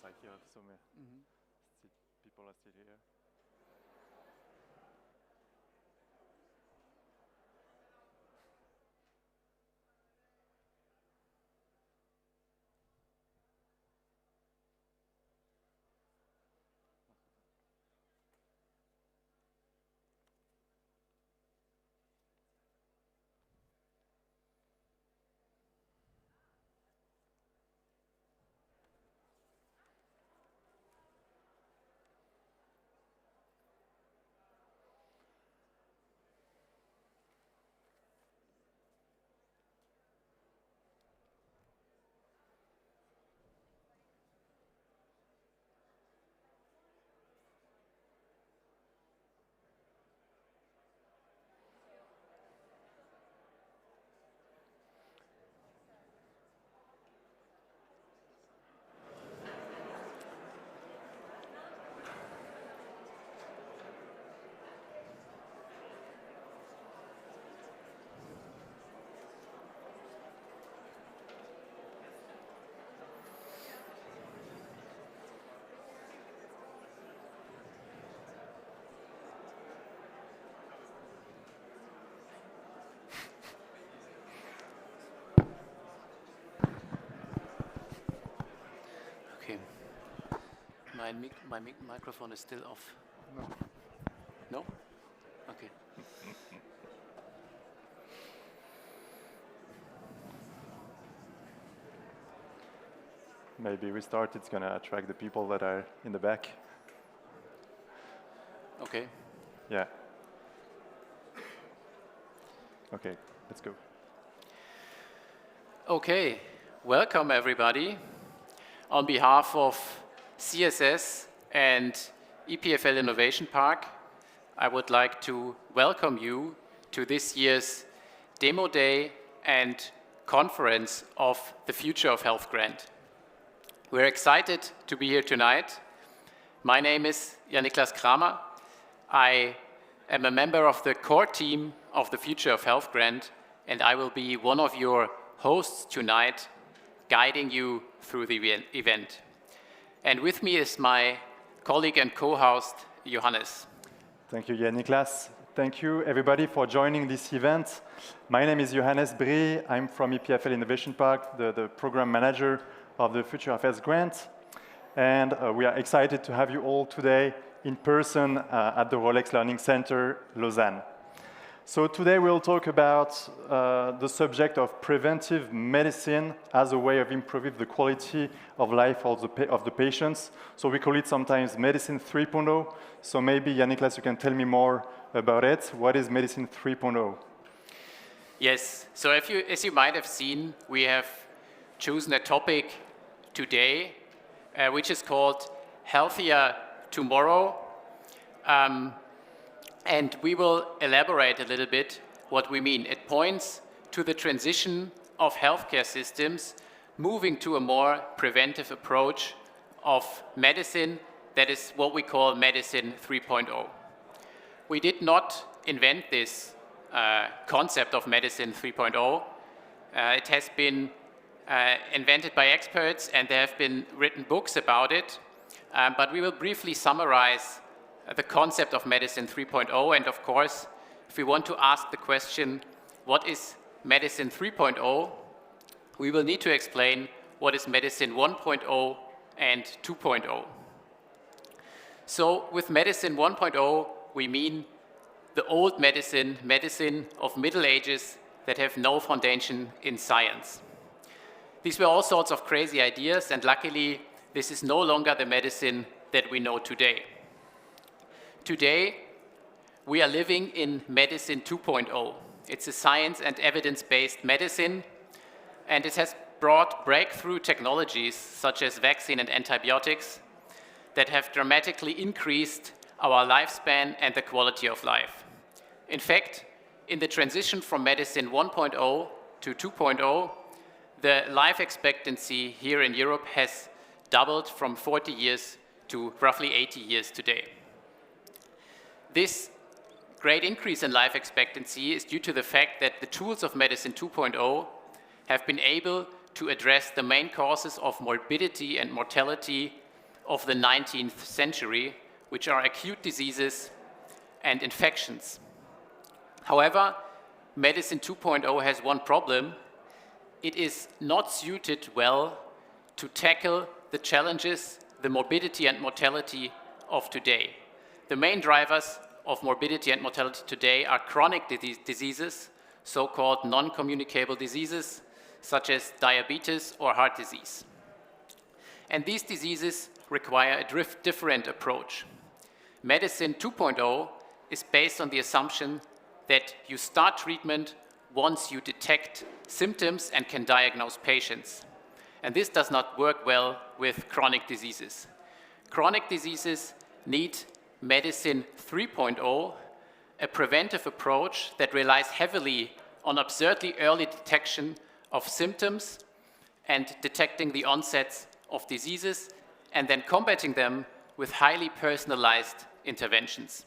like you have so many people are still here. Okay. My microphone is still off. No. No? Okay. Maybe we start, it's going to attract the people that are in the back. Okay. Yeah. Okay, let's go. Okay. Welcome, everybody. On behalf of CSS and EPFL Innovation Park, I would like to welcome you to this year's Demo Day and conference of the Future of Health Grant. We're excited to be here tonight. My name is Jan-Niklas Kramer. I am a member of the core team of the Future of Health Grant, and I will be one of your hosts tonight, guiding you through the event. And with me is my colleague and co-host, Johannes. Thank you, Jan-Niklas. Thank you, everybody, for joining this event. My name is Johannes Brie. I'm from EPFL Innovation Park, the program manager of the Future of Health Grant. And we are excited to have you all today in person at the Rolex Learning Center, Lausanne. So today we'll talk about the subject of preventive medicine as a way of improving the quality of life of the patients. So we call it sometimes Medicine 3.0. So maybe, Jan-Niklas, you can tell me more about it. What is Medicine 3.0? Yes, so as you might have seen, we have chosen a topic today, which is called Healthier Tomorrow. And we will elaborate a little bit what we mean. It points to the transition of healthcare systems moving to a more preventive approach of medicine. That is what we call Medicine 3.0. We did not invent this concept of Medicine 3.0. It has been invented by experts, and there have been written books about it. But we will briefly summarize the concept of Medicine 3.0, and of course, if we want to ask the question, what is Medicine 3.0, we will need to explain what is Medicine 1.0 and 2.0. So with Medicine 1.0, we mean the old medicine of Middle Ages that have no foundation in science. These were all sorts of crazy ideas, and luckily, this is no longer the medicine that we know today. Today, we are living in Medicine 2.0. It's a science and evidence-based medicine, and it has brought breakthrough technologies such as vaccine and antibiotics that have dramatically increased our lifespan and the quality of life. In fact, in the transition from Medicine 1.0 to 2.0, the life expectancy here in Europe has doubled from 40 years to roughly 80 years today. This great increase in life expectancy is due to the fact that the tools of Medicine 2.0 have been able to address the main causes of morbidity and mortality of the 19th century, which are acute diseases and infections. However, Medicine 2.0 has one problem. It is not suited well to tackle the challenges, the morbidity and mortality of today. The main drivers of morbidity and mortality today are chronic diseases, so-called non-communicable diseases, such as diabetes or heart disease. And these diseases require a different approach. Medicine 2.0 is based on the assumption that you start treatment once you detect symptoms and can diagnose patients. And this does not work well with chronic diseases. Chronic diseases need Medicine 3.0, a preventive approach that relies heavily on absurdly early detection of symptoms and detecting the onsets of diseases, and then combating them with highly personalized interventions.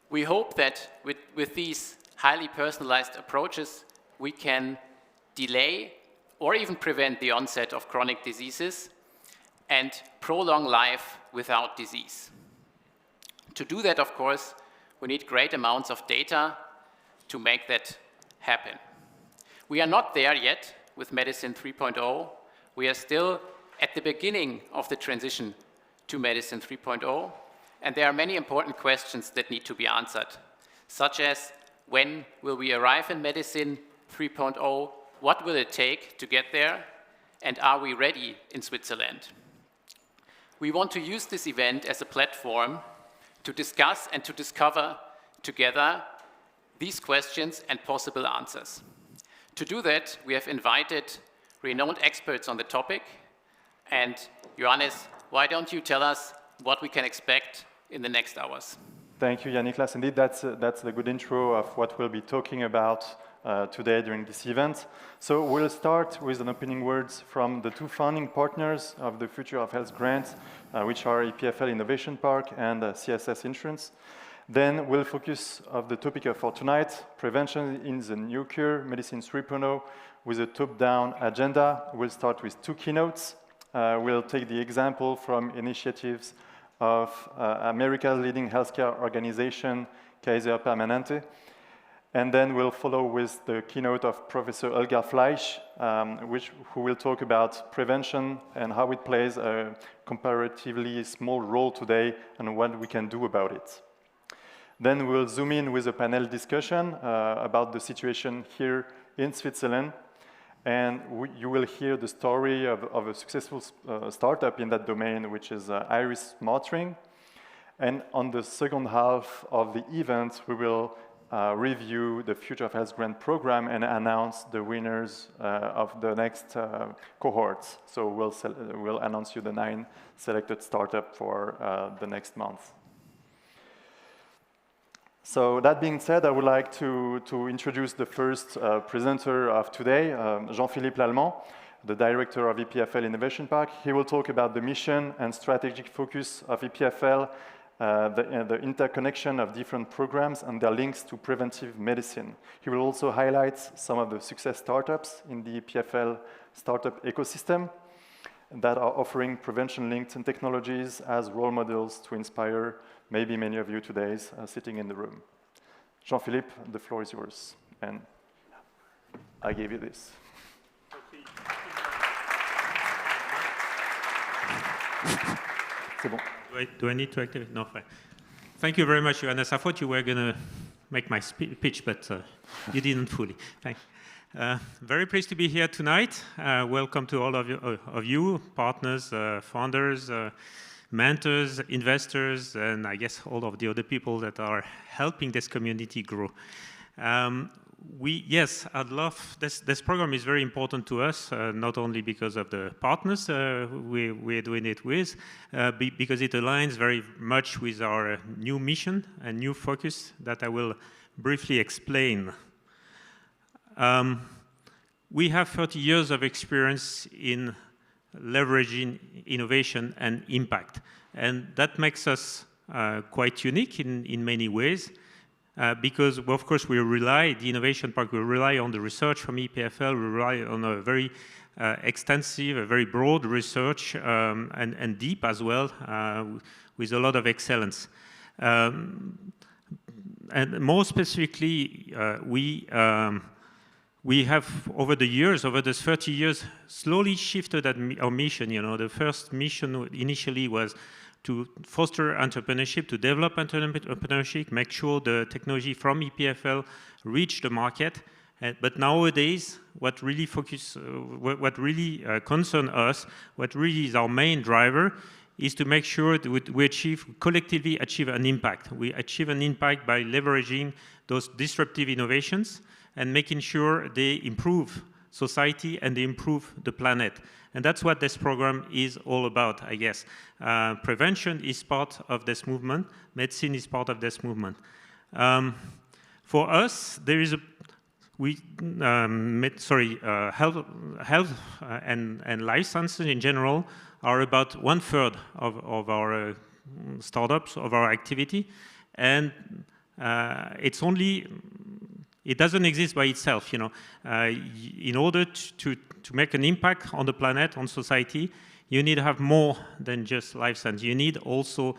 We hope that with these highly personalized approaches, we can delay or even prevent the onset of chronic diseases and prolong life without disease. To do that, of course, we need great amounts of data to make that happen. We are not there yet with Medicine 3.0. We are still at the beginning of the transition to Medicine 3.0, and there are many important questions that need to be answered, such as when will we arrive in Medicine 3.0, what will it take to get there, and are we ready in Switzerland? We want to use this event as a platform to discuss and to discover together these questions and possible answers. To do that, we have invited renowned experts on the topic. And Johannes, why don't you tell us what we can expect in the next hours? Thank you, Jan-Niklas. Indeed, that's the good intro of what we'll be talking about today during this event. So we'll start with an opening words from the two founding partners of the Future of Health grant, which are EPFL Innovation Park and CSS Insurance. Then we'll focus on the topic for tonight, prevention in the new cure, Medicine 3.0, with a top-down agenda. We'll start with two keynotes. We'll take the example from initiatives of America's leading healthcare organization, Kaiser Permanente. And then we'll follow with the keynote of Professor Holger Fleisch, who will talk about prevention and how it plays a comparatively small role today and what we can do about it. Then we'll zoom in with a panel discussion about the situation here in Switzerland. And you will hear the story of a successful startup in that domain, which is Iris Smartring. And on the second half of the event, we will review the Future of Health grant program and announce the winners of the next cohorts. So we'll announce you the 9 selected startups for the next month. So that being said, I would like to introduce the first presenter of today, Jean-Philippe Lallemand, the director of EPFL Innovation Park. He will talk about the mission and strategic focus of EPFL, the interconnection of different programs and their links to preventive medicine. He will also highlight some of the success startups in the EPFL startup ecosystem that are offering prevention-linked technologies as role models to inspire maybe many of you today sitting in the room. Jean-Philippe, the floor is yours. And I gave you this. C'est bon. Do I need to activate? No, fine. Thank you very much, Johannes. I thought you were going to make my pitch, but you didn't fully. Thank you. Very pleased to be here tonight. Welcome to all of you partners, founders, mentors, investors, and I guess all of the other people that are helping this community grow. Yes, I'd love this program is very important to us, not only because of the partners we're doing it with, because it aligns very much with our new mission and new focus that I will briefly explain. We have 30 years of experience in leveraging innovation and impact, and that makes us quite unique in many ways. because, well, of course, the Innovation Park, we rely on the research from EPFL, we rely on a very extensive, a very broad research, and deep as well, with a lot of excellence. And more specifically, we have, over the years, over the 30 years, slowly shifted our mission. You know, the first mission initially was to foster entrepreneurship, to develop entrepreneurship, make sure the technology from EPFL reach the market. But nowadays, what really concerns us, what really is our main driver, is to make sure that we collectively achieve an impact. We achieve an impact by leveraging those disruptive innovations and making sure they improve society and they improve the planet. And that's what this program is all about, I guess. Prevention is part of this movement. Medicine is part of this movement. For us, there is health and life sciences in general are about 1/3 of our startups, of our activity, and it doesn't exist by itself. You know, in order to make an impact on the planet, on society, you need to have more than just life science. You need also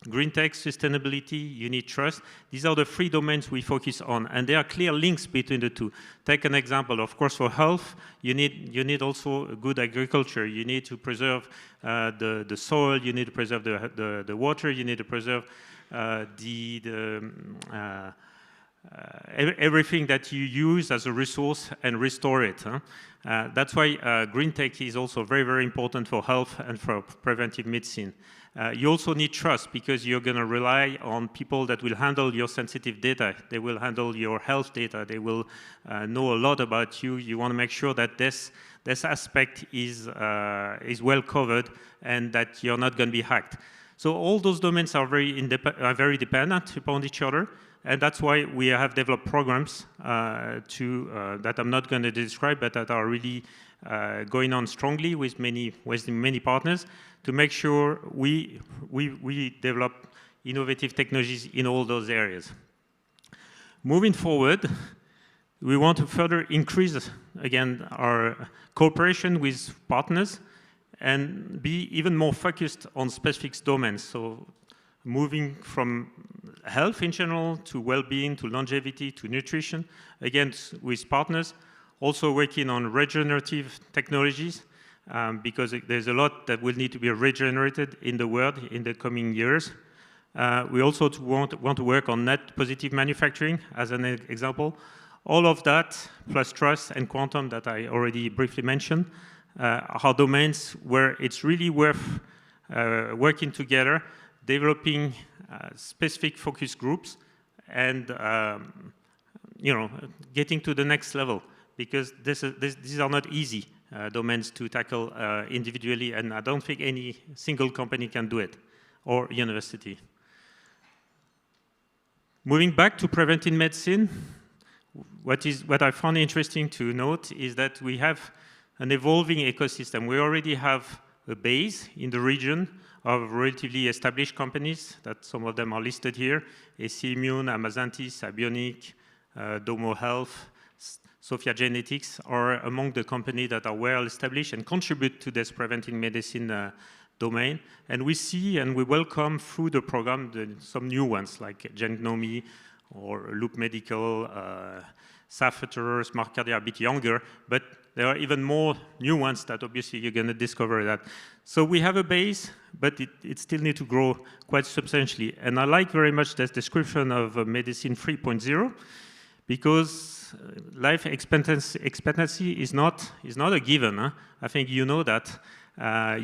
green tech, sustainability, you need trust. These are the 3 domains we focus on, and there are clear links between the 2. Take an example, of course, for health, you need also good agriculture. You need to preserve the soil, you need to preserve the water, you need to preserve everything that you use as a resource and restore it. That's why green tech is also very, very important for health and for preventive medicine. You also need trust, because you're going to rely on people that will handle your sensitive data. They will handle your health data. They will know a lot about you. You want to make sure that this aspect is well covered and that you're not going to be hacked. So all those domains are very dependent upon each other. And that's why we have developed programs that I'm not going to describe, but that are really going on strongly with many partners to make sure we develop innovative technologies in all those areas. Moving forward, we want to further increase, again, our cooperation with partners and be even more focused on specific domains. So moving from health in general to well-being, to longevity, to nutrition, again, with partners. Also working on regenerative technologies, because there's a lot that will need to be regenerated in the world in the coming years. We also want to work on net positive manufacturing, as an example. All of that, plus trust and quantum that I already briefly mentioned, are domains where it's really worth working together, developing specific focus groups, and getting to the next level, because these are not easy domains to tackle individually, and I don't think any single company can do it, or university. Moving back to preventive medicine, what I found interesting to note is that we have an evolving ecosystem. We already have a base in the region of relatively established companies, that some of them are listed here: AC Immune, Amazantis, Abionic, Domo Health, Sophia Genetics are among the companies that are well established and contribute to this preventive medicine domain. And we see and we welcome through the program some new ones like Genomics or Loop Medical, Safeter, Smart Cardia, a bit younger, but there are even more new ones that obviously you're going to discover that. So we have a base, but it still needs to grow quite substantially. And I like very much this description of Medicine 3.0, because life expectancy is not a given. Huh? I think you know that.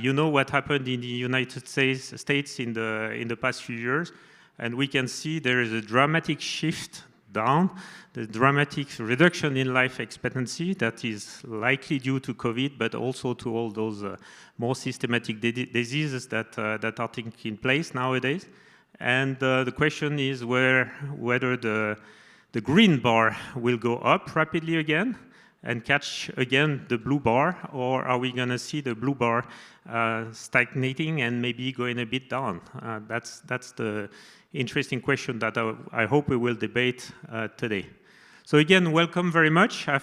You know what happened in the United States in the past few years, and we can see there is a dramatic shift down, the dramatic reduction in life expectancy that is likely due to COVID, but also to all those more systematic diseases that are taking place nowadays. And the question is whether the green bar will go up rapidly again, and catch again the blue bar, or are we going to see the blue bar stagnating and maybe going a bit down? That's the interesting question that I hope we will debate today. So again, welcome very much. I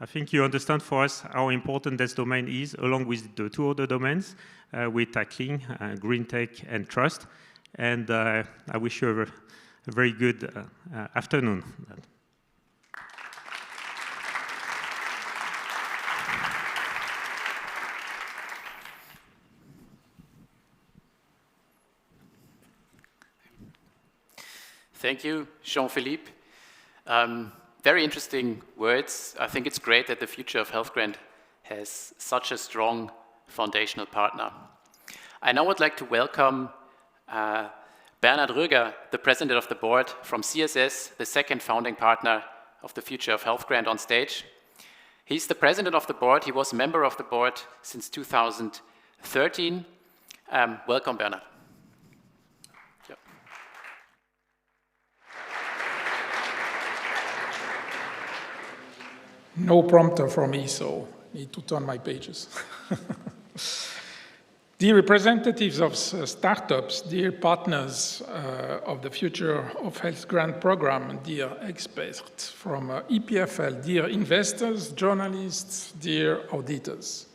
think you understand for us how important this domain is, along with the two other domains we're tackling, green tech and trust. And I wish you a very good afternoon. Thank you, Jean-Philippe. Very interesting words. I think it's great that the Future of Health Grant has such a strong foundational partner. I now would like to welcome Bernhard Röger, the President of the Board from CSS, the second founding partner of the Future of Health Grant, on stage. He's the President of the Board. He was a member of the Board since 2013. Welcome, Bernhard. No prompter for me, so I need to turn my pages. Dear representatives of startups, dear partners of the Future of Health Grant Program, dear experts from EPFL, dear investors, journalists, dear auditors.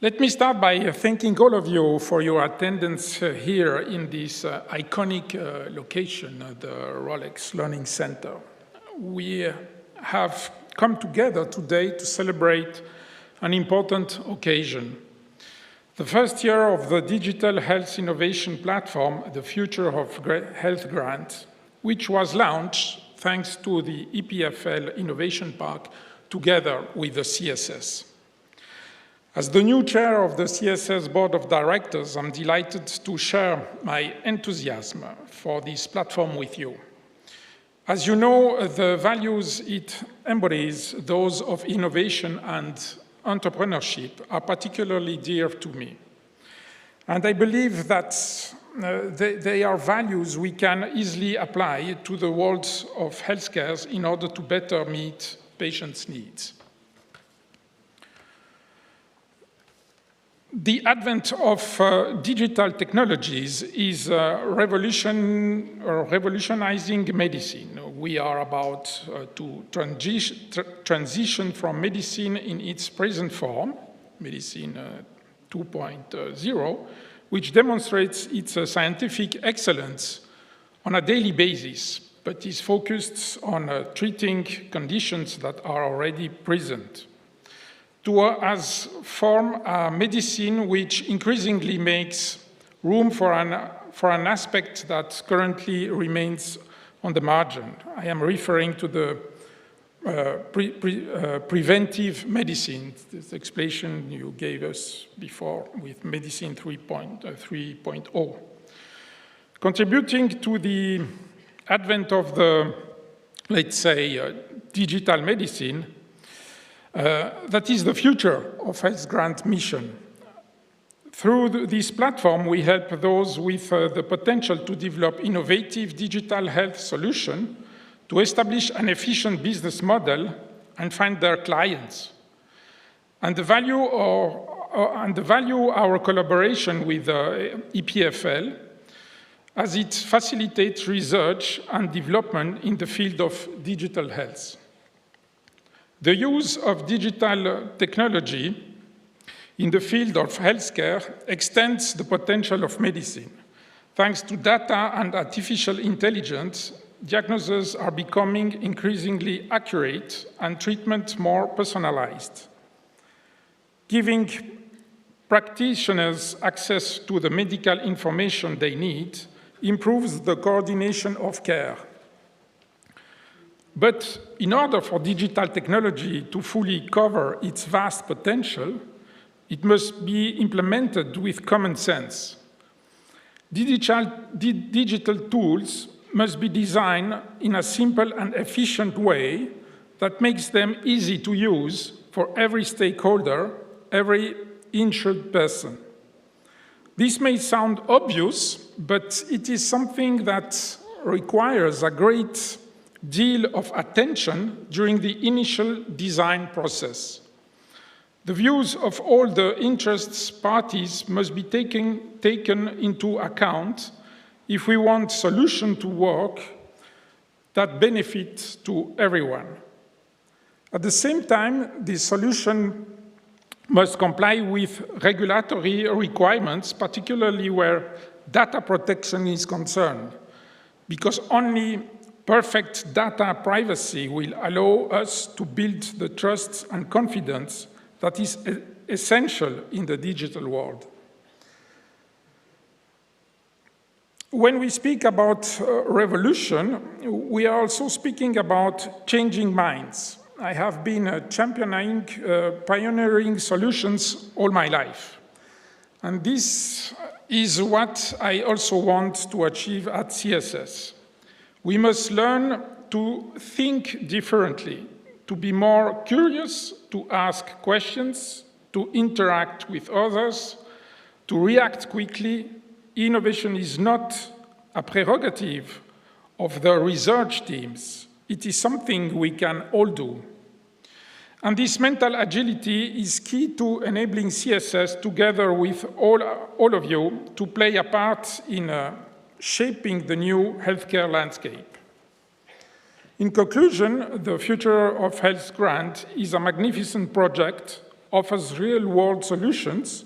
Let me start by thanking all of you for your attendance here in this iconic location, the Rolex Learning Center. We have come together today to celebrate an important occasion. The first year of the Digital Health Innovation Platform, the Future of Health Grant, which was launched thanks to the EPFL Innovation Park together with the CSS. As the new chair of the CSS Board of Directors, I'm delighted to share my enthusiasm for this platform with you. As you know, the values it embodies, those of innovation and entrepreneurship, are particularly dear to me. And I believe that they are values we can easily apply to the world of healthcare in order to better meet patients' needs. The advent of digital technologies is revolutionizing medicine. We are about to transition from medicine in its present form, medicine 2.0, which demonstrates its scientific excellence on a daily basis, but is focused on treating conditions that are already present, as form a medicine which increasingly makes room for an aspect that currently remains on the margin. I am referring to the preventive medicine, this explanation you gave us before with Medicine 3.0. Contributing to the advent of the, let's say, digital medicine, that is the Future of Health Grant mission. Through this platform, we help those with the potential to develop innovative digital health solutions, to establish an efficient business model and find their clients. And the value our collaboration with EPFL, as it facilitates research and development in the field of digital health. The use of digital technology in the field of healthcare extends the potential of medicine. Thanks to data and artificial intelligence, diagnoses are becoming increasingly accurate and treatment more personalized. Giving practitioners access to the medical information they need improves the coordination of care. But in order for digital technology to fully cover its vast potential, it must be implemented with common sense. Digital tools must be designed in a simple and efficient way that makes them easy to use for every stakeholder, every insured person. This may sound obvious, but it is something that requires a great deal of attention during the initial design process. The views of all the interested parties must be taken into account if we want solutions to work that benefit to everyone. At the same time, the solution must comply with regulatory requirements, particularly where data protection is concerned, because only perfect data privacy will allow us to build the trust and confidence that is essential in the digital world. When we speak about revolution, we are also speaking about changing minds. I have been championing pioneering solutions all my life. And this is what I also want to achieve at CSS. We must learn to think differently, to be more curious, to ask questions, to interact with others, to react quickly. Innovation is not a prerogative of the research teams. It is something we can all do. And this mental agility is key to enabling CSS, together with all of you, to play a part in shaping the new healthcare landscape. In conclusion, the Future of Health grant is a magnificent project, offers real-world solutions,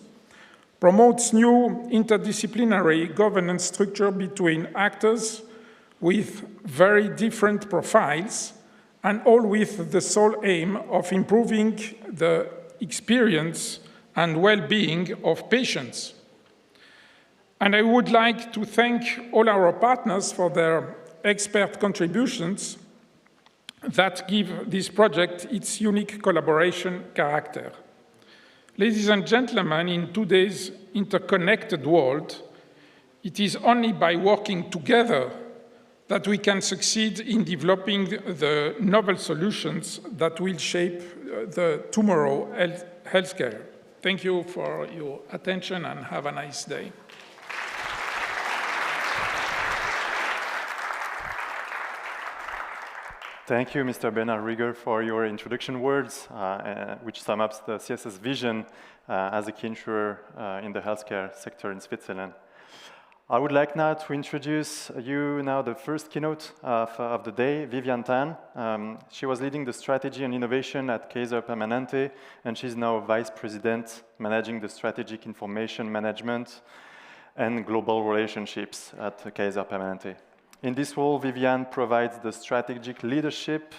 promotes new interdisciplinary governance structure between actors with very different profiles, and all with the sole aim of improving the experience and well-being of patients. And I would like to thank all our partners for their expert contributions that give this project its unique collaboration character. Ladies and gentlemen, in today's interconnected world, it is only by working together that we can succeed in developing the novel solutions that will shape the tomorrow healthcare. Thank you for your attention and have a nice day. Thank you, Mr. Bernard Rieger, for your introduction words, which sum up the CSS vision as a key insurer in the healthcare sector in Switzerland. I would like now to introduce you now the first keynote of the day, Viviane Tan. She was leading the strategy and innovation at Kaiser Permanente, and she's now Vice President managing the strategic information management and global relationships at Kaiser Permanente. In this role, Viviane provides the strategic leadership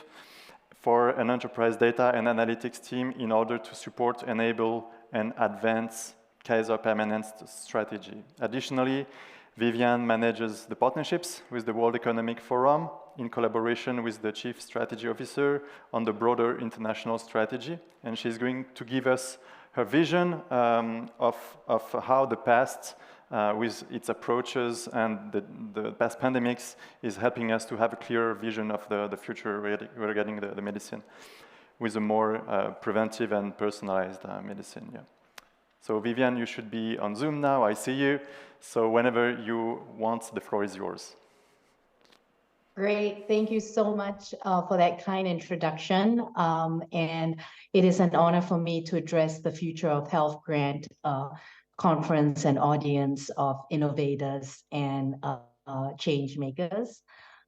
for an enterprise data and analytics team in order to support, enable, and advance Kaiser Permanente's strategy. Additionally, Viviane manages the partnerships with the World Economic Forum in collaboration with the Chief Strategy Officer on the broader international strategy. And she's going to give us her vision of how the past, with its approaches and the past pandemics, is helping us to have a clearer vision of the future regarding the medicine, with a more preventive and personalized medicine. Yeah. So Viviane, you should be on Zoom now. I see you. So whenever you want, the floor is yours. Great. Thank you so much for that kind introduction. And it is an honor for me to address the Future of Health grant conference and audience of innovators and change makers.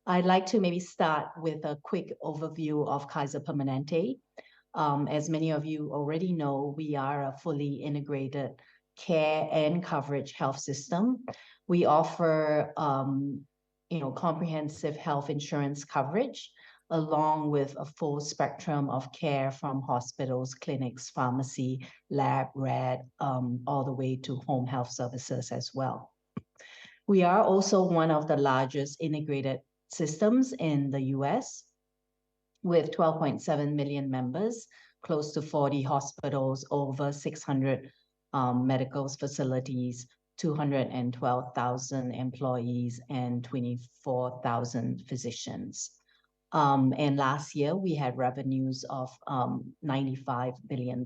I'd like to maybe start with a quick overview of Kaiser Permanente. As many of you already know, we are a fully integrated care and coverage health system. We offer comprehensive health insurance coverage, along with a full spectrum of care from hospitals, clinics, pharmacy, lab, rad, all the way to home health services as well. We are also one of the largest integrated systems in the US, with 12.7 million members, close to 40 hospitals, over 600 medical facilities, 212,000 employees, and 24,000 physicians. And last year, we had revenues of $95 billion.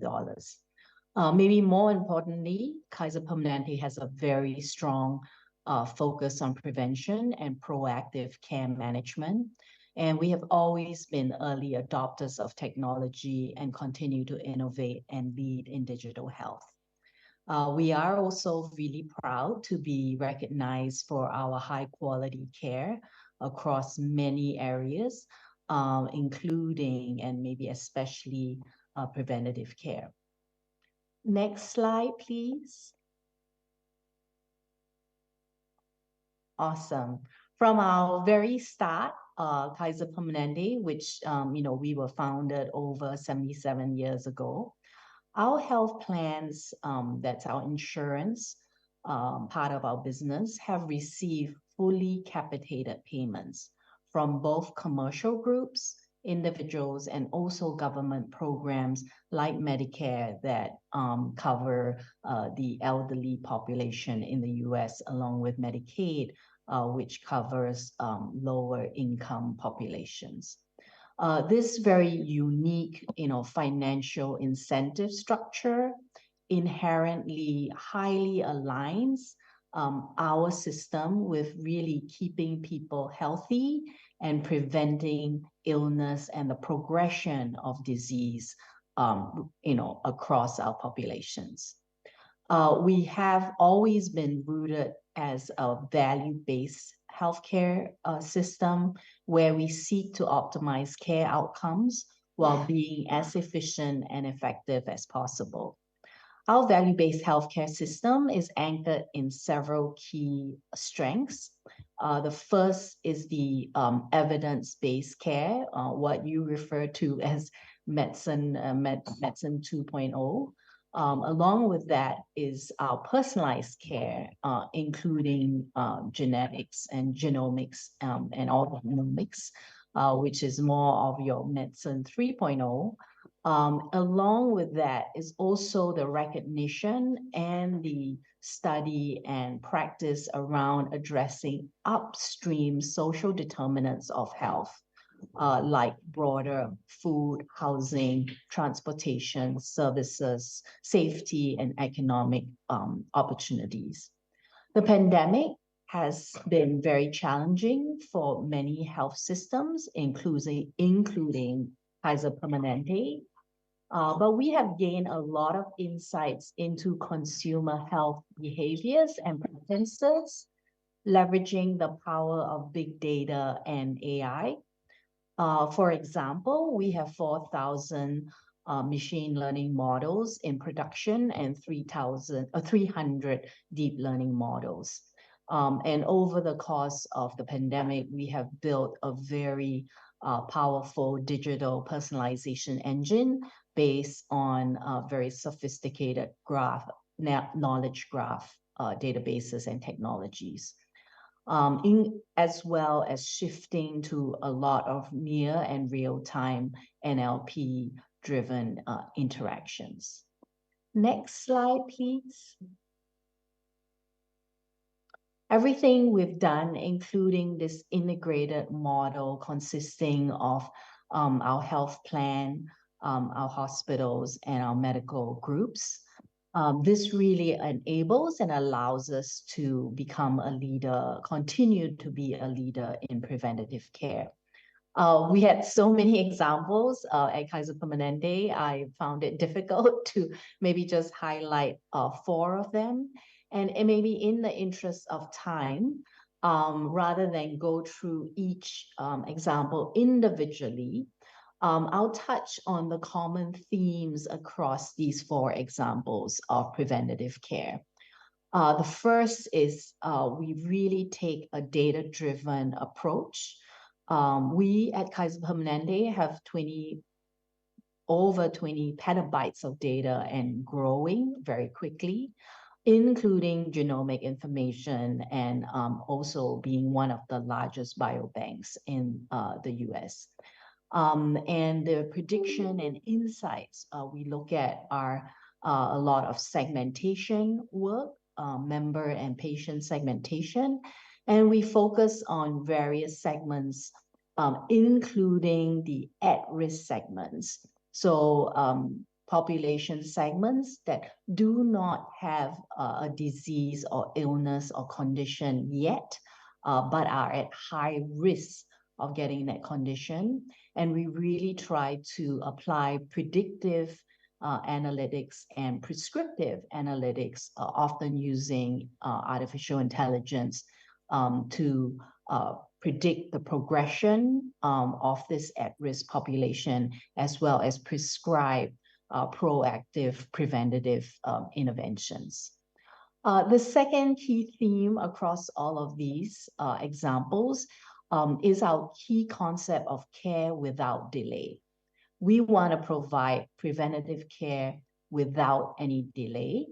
Maybe more importantly, Kaiser Permanente has a very strong focus on prevention and proactive care management. And we have always been early adopters of technology and continue to innovate and lead in digital health. We are also really proud to be recognized for our high quality care across many areas, including and maybe especially preventative care. Next slide, please. Awesome. From our very start, Kaiser Permanente, which we were founded over 77 years ago, our health plans, that's our insurance part of our business, have received fully capitated payments from both commercial groups, individuals, and also government programs like Medicare that cover the elderly population in the US, along with Medicaid, which covers lower income populations. This very unique, financial incentive structure inherently highly aligns our system with really keeping people healthy and preventing illness and the progression of disease, across our populations. We have always been rooted as a value-based healthcare system where we seek to optimize care outcomes while being as efficient and effective as possible. Our value-based healthcare system is anchored in several key strengths. The first is the evidence-based care, what you refer to as medicine 2.0. Along with that is our personalized care, including genetics and genomics and organomics, which is more of your medicine 3.0. Along with that is also the recognition and the study and practice around addressing upstream social determinants of health, like broader food, housing, transportation, services, safety, and economic opportunities. The pandemic has been very challenging for many health systems, including Kaiser Permanente. But we have gained a lot of insights into consumer health behaviors and preferences, leveraging the power of big data and AI. For example, we have 4,000 machine learning models in production and 300 deep learning models. And over the course of the pandemic, we have built a very powerful digital personalization engine based on very sophisticated knowledge graph databases and technologies. As well as shifting to a lot of near and real-time NLP-driven interactions. Next slide, please. Everything we've done, including this integrated model consisting of our health plan, our hospitals, and our medical groups, this really enables and allows us to become a leader, continue to be a leader in preventative care. We had so many examples at Kaiser Permanente. I found it difficult to maybe just highlight 4 of them. And maybe in the interest of time, rather than go through each example individually, I'll touch on the common themes across these 4 examples of preventative care. The first is we really take a data-driven approach. We at Kaiser Permanente have over 20 petabytes of data and growing very quickly, including genomic information and also being one of the largest biobanks in the US. And the prediction and insights we look at are a lot of segmentation work, member and patient segmentation, and we focus on various segments, including the at-risk segments. So population segments that do not have a disease or illness or condition yet, but are at high risk of getting that condition. And we really try to apply predictive analytics and prescriptive analytics, often using artificial intelligence to predict the progression of this at-risk population, as well as prescribe proactive preventative interventions. The second key theme across all of these examples is our key concept of care without delay. We want to provide preventative care without any delay.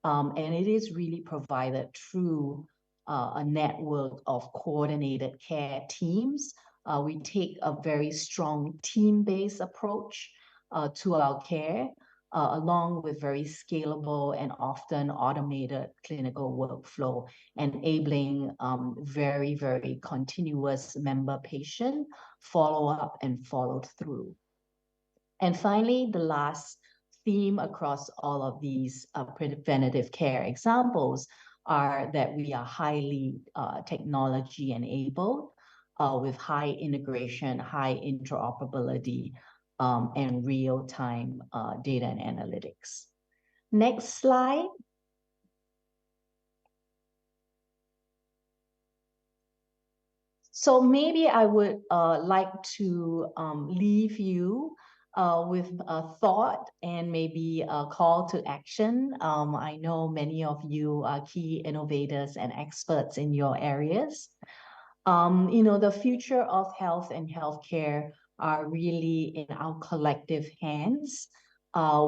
And it is really provided through a network of coordinated care teams. We take a very strong team-based approach to our care, along with very scalable and often automated clinical workflow, enabling very, very continuous member-patient follow-up and follow-through. And finally, the last theme across all of these preventative care examples are that we are highly technology-enabled with high integration, high interoperability, and real-time data and analytics. Next slide. So maybe I would like to leave you with a thought and maybe a call to action. I know many of you are key innovators and experts in your areas. The future of health and healthcare are really in our collective hands.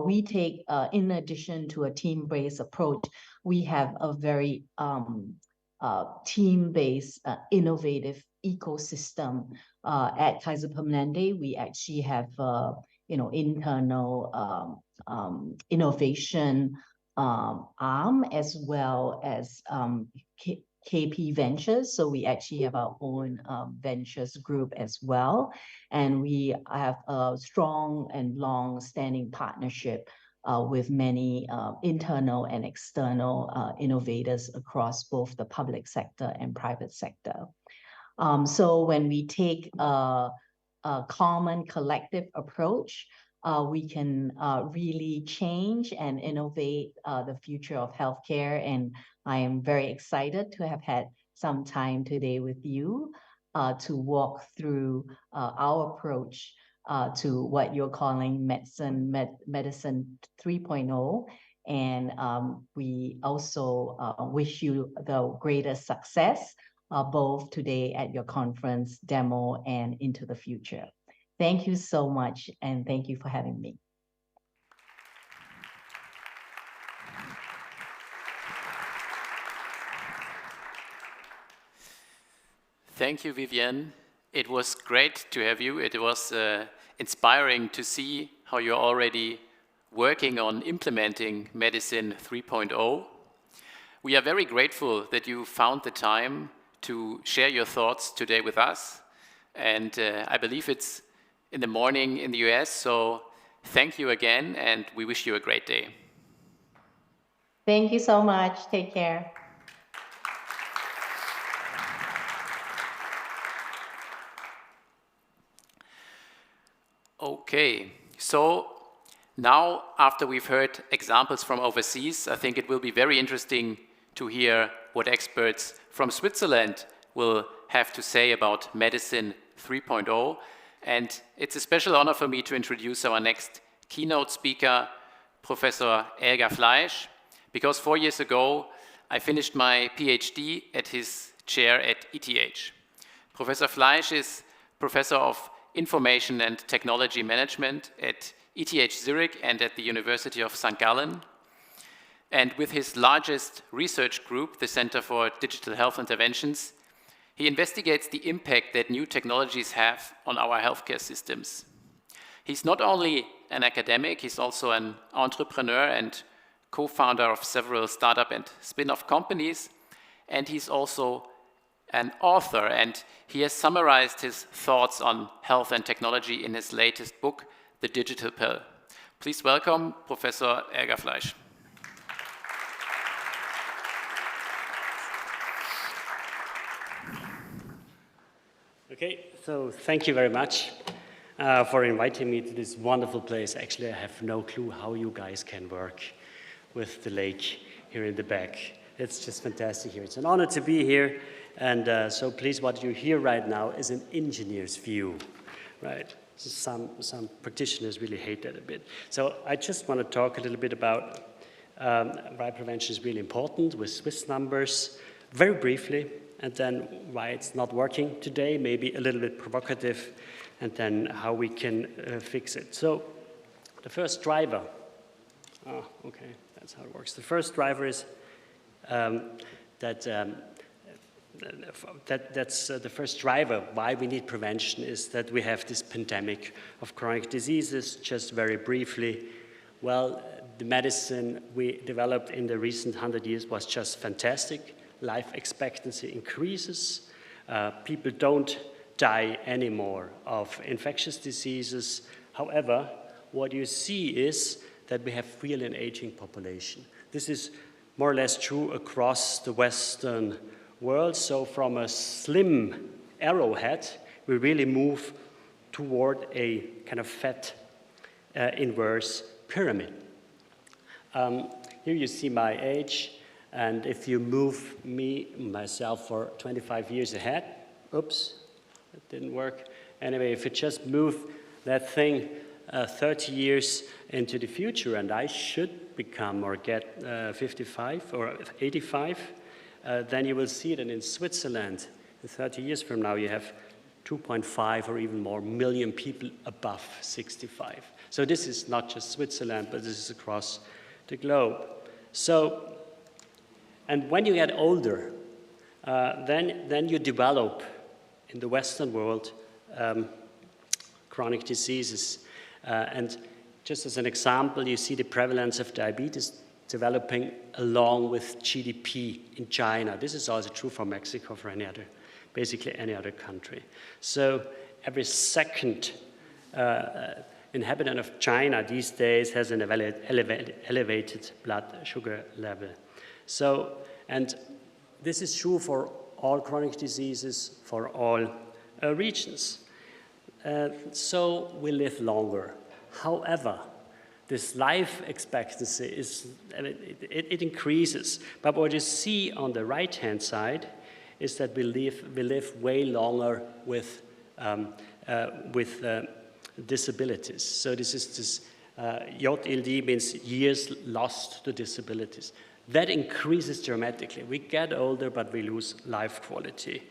We take, in addition to a team-based approach, we have a very team-based, innovative ecosystem. At Kaiser Permanente, we actually have, internal innovation arm, as well as KP Ventures. So we actually have our own ventures group as well. And we have a strong and long-standing partnership with many internal and external innovators across both the public sector and private sector. So when we take a common collective approach, we can really change and innovate the future of healthcare. And I am very excited to have had some time today with you to walk through our approach to what you're calling medicine 3.0. And we also wish you the greatest success, both today at your conference, demo, and into the future. Thank you so much, and thank you for having me. Thank you, Vivienne. It was great to have you. It was inspiring to see how you're already working on implementing Medicine 3.0. We are very grateful that you found the time to share your thoughts today with us. And I believe it's in the morning in the US, so thank you again, and we wish you a great day. Thank you so much. Take care. Okay, so now after we've heard examples from overseas, I think it will be very interesting to hear what experts from Switzerland will have to say about Medicine 3.0. And it's a special honor for me to introduce our next keynote speaker, Professor Elgar Fleisch, because 4 years ago, I finished my PhD at his chair at ETH. Professor Fleisch is Professor of Information and Technology Management at ETH Zurich and at the University of St. Gallen. And with his largest research group, the Center for Digital Health Interventions, he investigates the impact that new technologies have on our healthcare systems. He's not only an academic, he's also an entrepreneur and co-founder of several startup and spin-off companies, and he's also an author, and he has summarized his thoughts on health and technology in his latest book, The Digital Pill. Please welcome Professor Elgar Fleisch. Okay, So thank you very much for inviting me to this wonderful place. Actually, I have no clue how you guys can work with the lake here in the back. It's just fantastic here. It's an honor to be here. And so please, what you hear right now is an engineer's view, right? Some practitioners really hate that a bit. So I just want to talk a little bit about why prevention is really important with Swiss numbers, very briefly, and then why it's not working today, maybe a little bit provocative, and then how we can fix it. So the first driver, okay, that's how it works. The first driver is that's the first driver why we need prevention is that we have this pandemic of chronic diseases. Just very briefly, well, the medicine we developed in the recent 100 years was just fantastic. Life expectancy increases. People don't die anymore of infectious diseases. However, what you see is that we have really an aging population. This is more or less true across the Western world. So from a slim arrowhead, we really move toward a kind of fat inverse pyramid. Here you see my age, and if you move myself for 25 years ahead, oops, that didn't work. Anyway, if you just move that thing 30 years into the future, and I should become or get 55 or 85, then you will see that in Switzerland, 30 years from now, you have 2.5 or even more million people above 65. So this is not just Switzerland, but this is across the globe. So, and when you get older, then you develop in the Western world chronic diseases. And just as an example, you see the prevalence of diabetes developing along with GDP in China. This is also true for Mexico, for basically any other country. So every second inhabitant of China these days has an elevated blood sugar level. So, and this is true for all chronic diseases, for all regions. So we live longer. However, this life expectancy it increases. But what you see on the right-hand side is that we live way longer with disabilities. So this is this JLD means years lost to disabilities. That increases dramatically. We get older, but we lose life quality.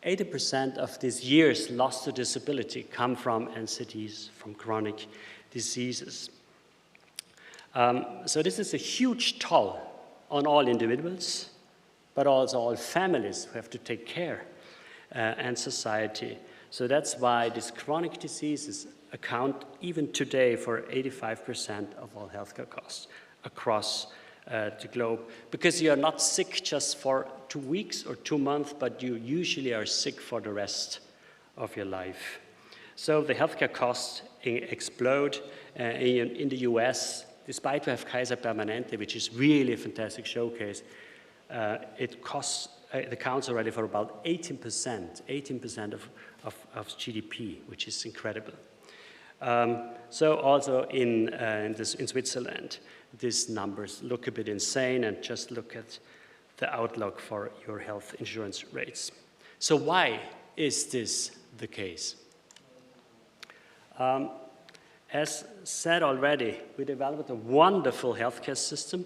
80% of these years lost to disability come from NCDs, from chronic diseases. So this is a huge toll on all individuals, but also all families who have to take care and society. So that's why these chronic diseases account even today for 85% of all healthcare costs across the globe, because you are not sick just for 2 weeks or 2 months, but you usually are sick for the rest of your life. So the healthcare costs explode in the US. Despite we have Kaiser Permanente, which is really a fantastic showcase, it accounts already for about 18% of GDP, which is incredible. So also in Switzerland, these numbers look a bit insane, and just look at the outlook for your health insurance rates. So why is this the case? As said already, we developed a wonderful healthcare system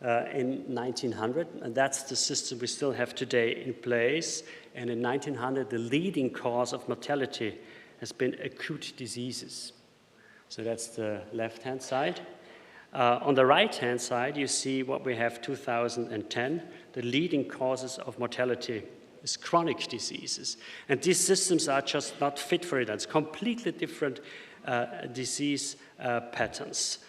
in 1900, and that's the system we still have today in place. And in 1900, the leading cause of mortality has been acute diseases. So that's the left-hand side. On the right-hand side, you see what we have 2010. The leading causes of mortality is chronic diseases. And these systems are just not fit for it. It's completely different disease patterns.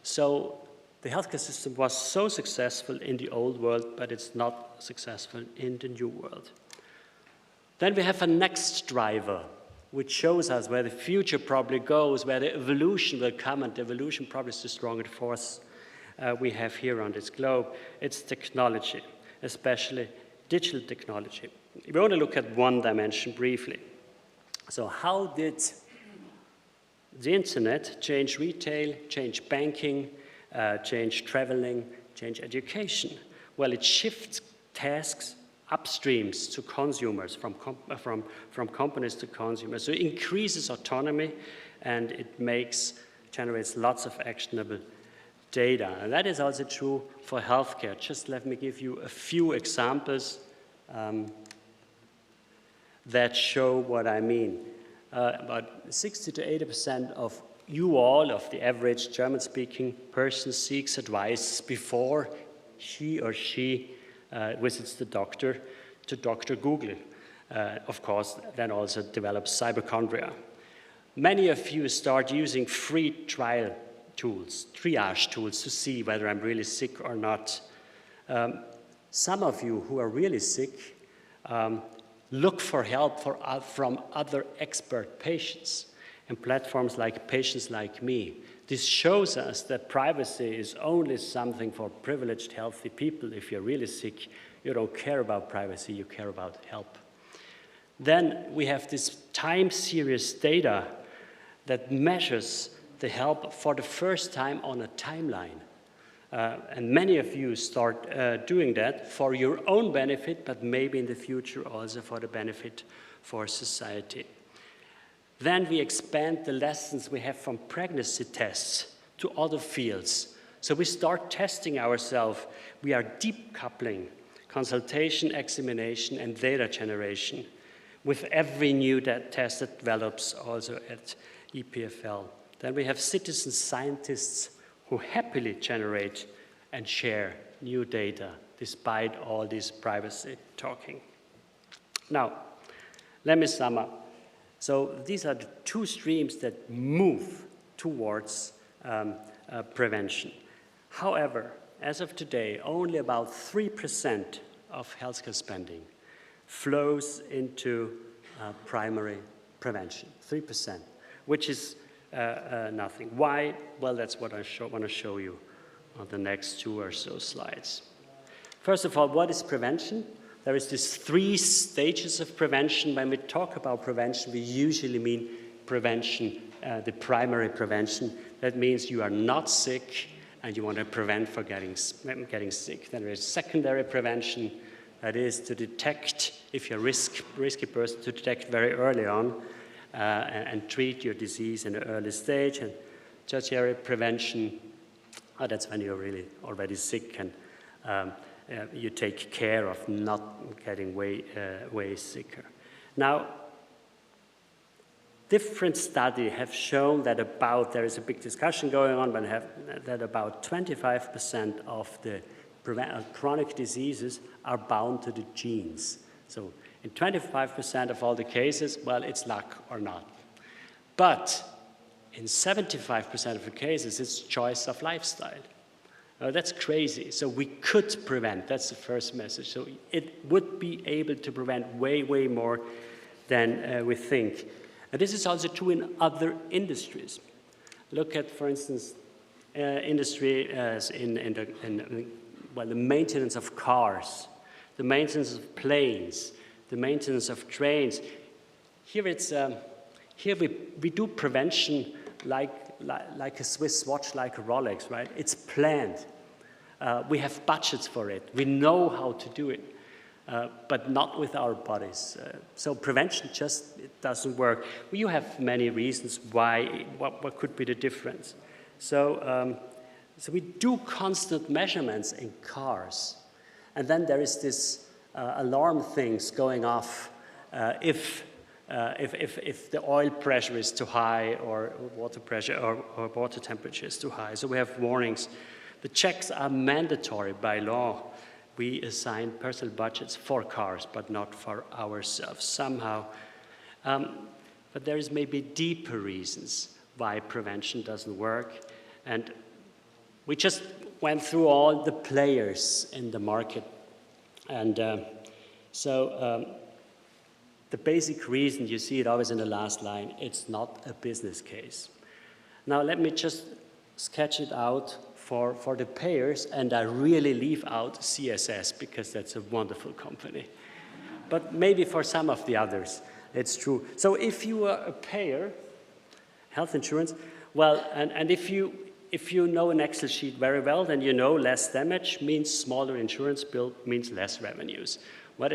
So the healthcare system was so successful in the old world, but it's not successful in the new world. Then we have a next driver, which shows us where the future probably goes, where the evolution will come, and the evolution probably is the strongest force we have here on this globe. It's technology, especially digital technology. We want to look at one dimension briefly. So how did the internet change retail, change banking, change traveling, change education? Well, it shifts tasks upstreams to consumers, from companies to consumers. So it increases autonomy, and it generates lots of actionable data. And that is also true for healthcare. Just let me give you a few examples that show what I mean. About 60 to 80% of the average German-speaking person seeks advice before he or she visits the doctor to Dr. Google. Of course, then also develops hypochondria. Many of you start using free trial tools, triage tools, to see whether I'm really sick or not. Some of you who are really sick look for help from other expert patients and platforms like Patients Like Me. This shows us that privacy is only something for privileged, healthy people. If you're really sick, you don't care about privacy, you care about help. Then we have this time series data that measures the help for the first time on a timeline. And many of you start doing that for your own benefit, but maybe in the future also for the benefit for society. Then we expand the lessons we have from pregnancy tests to other fields. So we start testing ourselves. We are deep coupling consultation, examination, and data generation with every new test that develops also at EPFL. Then we have citizen scientists who happily generate and share new data despite all this privacy talking. Now, let me sum up. So these are the two streams that move towards prevention. However, as of today, only about 3% of healthcare spending flows into primary prevention, 3%, which is nothing. Why? Well, that's what I want to show you on the next 2 or so slides. First of all, what is prevention? There is these 3 stages of prevention. When we talk about prevention, we usually mean prevention, the primary prevention. That means you are not sick and you want to prevent from getting sick. Then there is secondary prevention. That is to detect, if you're a risky person, to detect very early on and treat your disease in an early stage. And tertiary prevention, that's when you're really already sick and you take care of not getting way sicker. Now, different studies have shown that there is a big discussion going on, but that about 25% of the chronic diseases are bound to the genes. So in 25% of all the cases, well, it's luck or not. But in 75% of the cases, it's choice of lifestyle. That's crazy. So we could prevent. That's the first message. So it would be able to prevent way, way more than we think. And this is also true in other industries. Look at, for instance, industry as in the maintenance of cars, the maintenance of planes, the maintenance of trains. Here we do prevention like a Swiss watch, like a Rolex, right? It's planned. We have budgets for it. We know how to do it, but not with our bodies. So prevention it doesn't work. You have many reasons why, what could be the difference. So we do constant measurements in cars. And then there is this alarm things going off if the oil pressure is too high or water pressure or water temperature is too high. So we have warnings. The checks are mandatory by law. We assign personal budgets for cars, but not for ourselves somehow. But there is maybe deeper reasons why prevention doesn't work. And we just went through all the players in the market. And the basic reason, you see it always in the last line, it's not a business case. Now let me just sketch it out for the payers, and I really leave out CSS because that's a wonderful company. but maybe for some of the others, it's true. So if you are a payer, health insurance, well, and if you know an Excel sheet very well, then you know less damage means smaller insurance bill means less revenues. Well,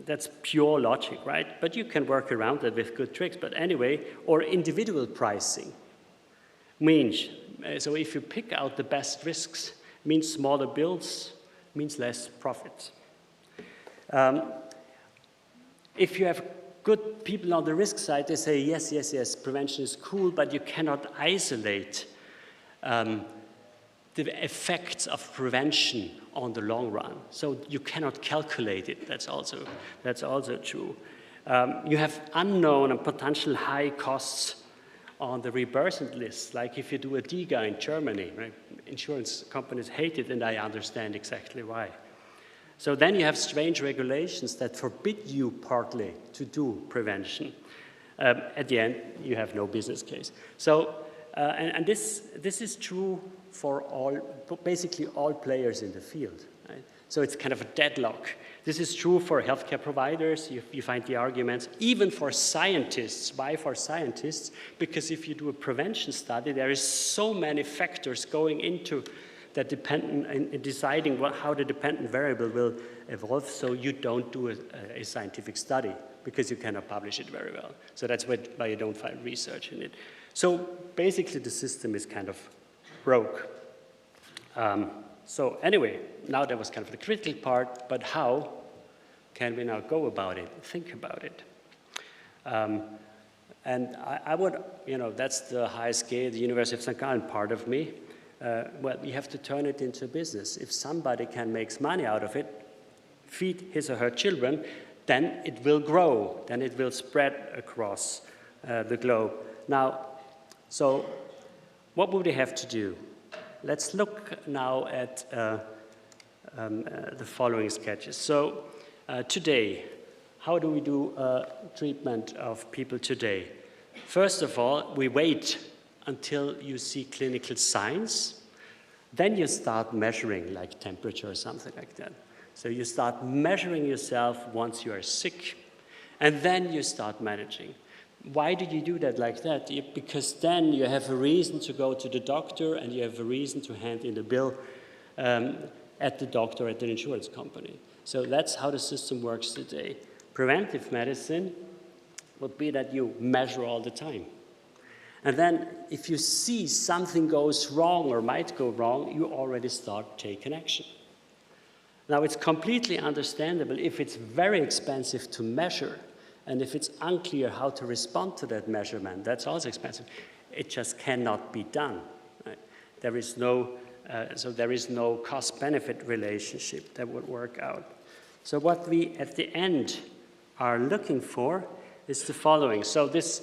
that's pure logic, right? But you can work around it with good tricks. But anyway, or individual pricing means, so if you pick out the best risks, means smaller bills, means less profits. If you have good people on the risk side, they say, yes, yes, yes, prevention is cool, but you cannot isolate the effects of prevention on the long run. So you cannot calculate it. That's also true. You have unknown and potential high costs on the reimbursement list, like if you do a DIGA in Germany, right? Insurance companies hate it, and I understand exactly why. So then you have strange regulations that forbid you partly to do prevention. At the end, you have no business case. So, and this is true for basically all players in the field. Right? So it's kind of a deadlock. This is true for healthcare providers. You find the arguments, even for scientists. Why for scientists? Because if you do a prevention study, there is so many factors going into that dependent in deciding how the dependent variable will evolve, so you don't do a scientific study because you cannot publish it very well. So that's why you don't find research in it. So basically the system is kind of broke. So anyway, now that was kind of the critical part, but how can we now go about it, think about it? And I would, that's the high scale, the University of St. Gallen part of me. Well, we have to turn it into a business. If somebody can make money out of it, feed his or her children, then it will grow, then it will spread across the globe. Now, so what would we have to do? Let's look now at the following sketches. So today, how do we do treatment of people today? First of all, we wait until you see clinical signs. Then you start measuring, like temperature or something like that. So you start measuring yourself once you are sick, and then you start managing. Why do you do that like that? Because then you have a reason to go to the doctor, and you have a reason to hand in the bill at the doctor, at the insurance company. So that's how the system works today. Preventive medicine would be that you measure all the time. And then if you see something goes wrong or might go wrong, you already start taking action. Now, it's completely understandable if it's very expensive to measure, and if it's unclear how to respond to that measurement, that's also expensive. It just cannot be done. Right? There is no cost-benefit relationship that would work out. So what we, at the end, are looking for is the following. So this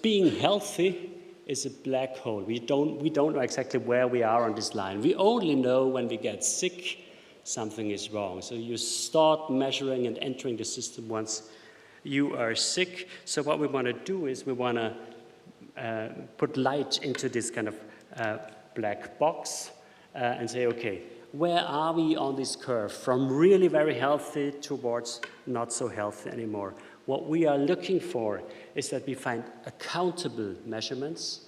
being healthy is a black hole. We don't know exactly where we are on this line. We only know when we get sick, something is wrong. So you start measuring and entering the system once you are sick. So what we want to do is we want to put light into this kind of black box and say, okay, where are we on this curve from really very healthy towards not so healthy anymore? What we are looking for is that we find accountable measurements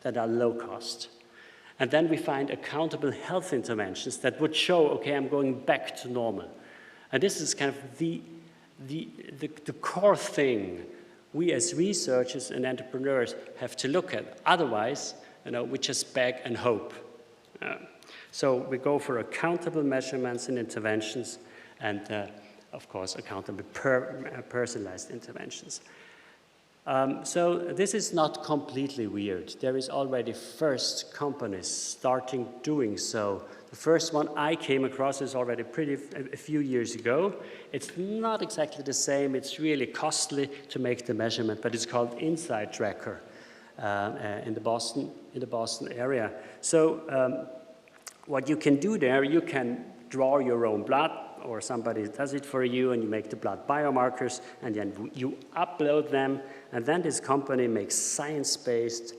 that are low cost. And then we find accountable health interventions that would show, okay, I'm going back to normal. And this is kind of the core thing we as researchers and entrepreneurs have to look at. Otherwise, we just beg and hope. So we go for accountable measurements and interventions, and of course, accountable personalized interventions. So this is not completely weird. There is already first companies starting doing so. The first one I came across is already a few years ago. It's not exactly the same. It's really costly to make the measurement, but it's called Insight Tracker in the Boston area. So what you can do there, you can draw your own blood, or somebody does it for you, and you make the blood biomarkers, and then you upload them, and then this company makes science-based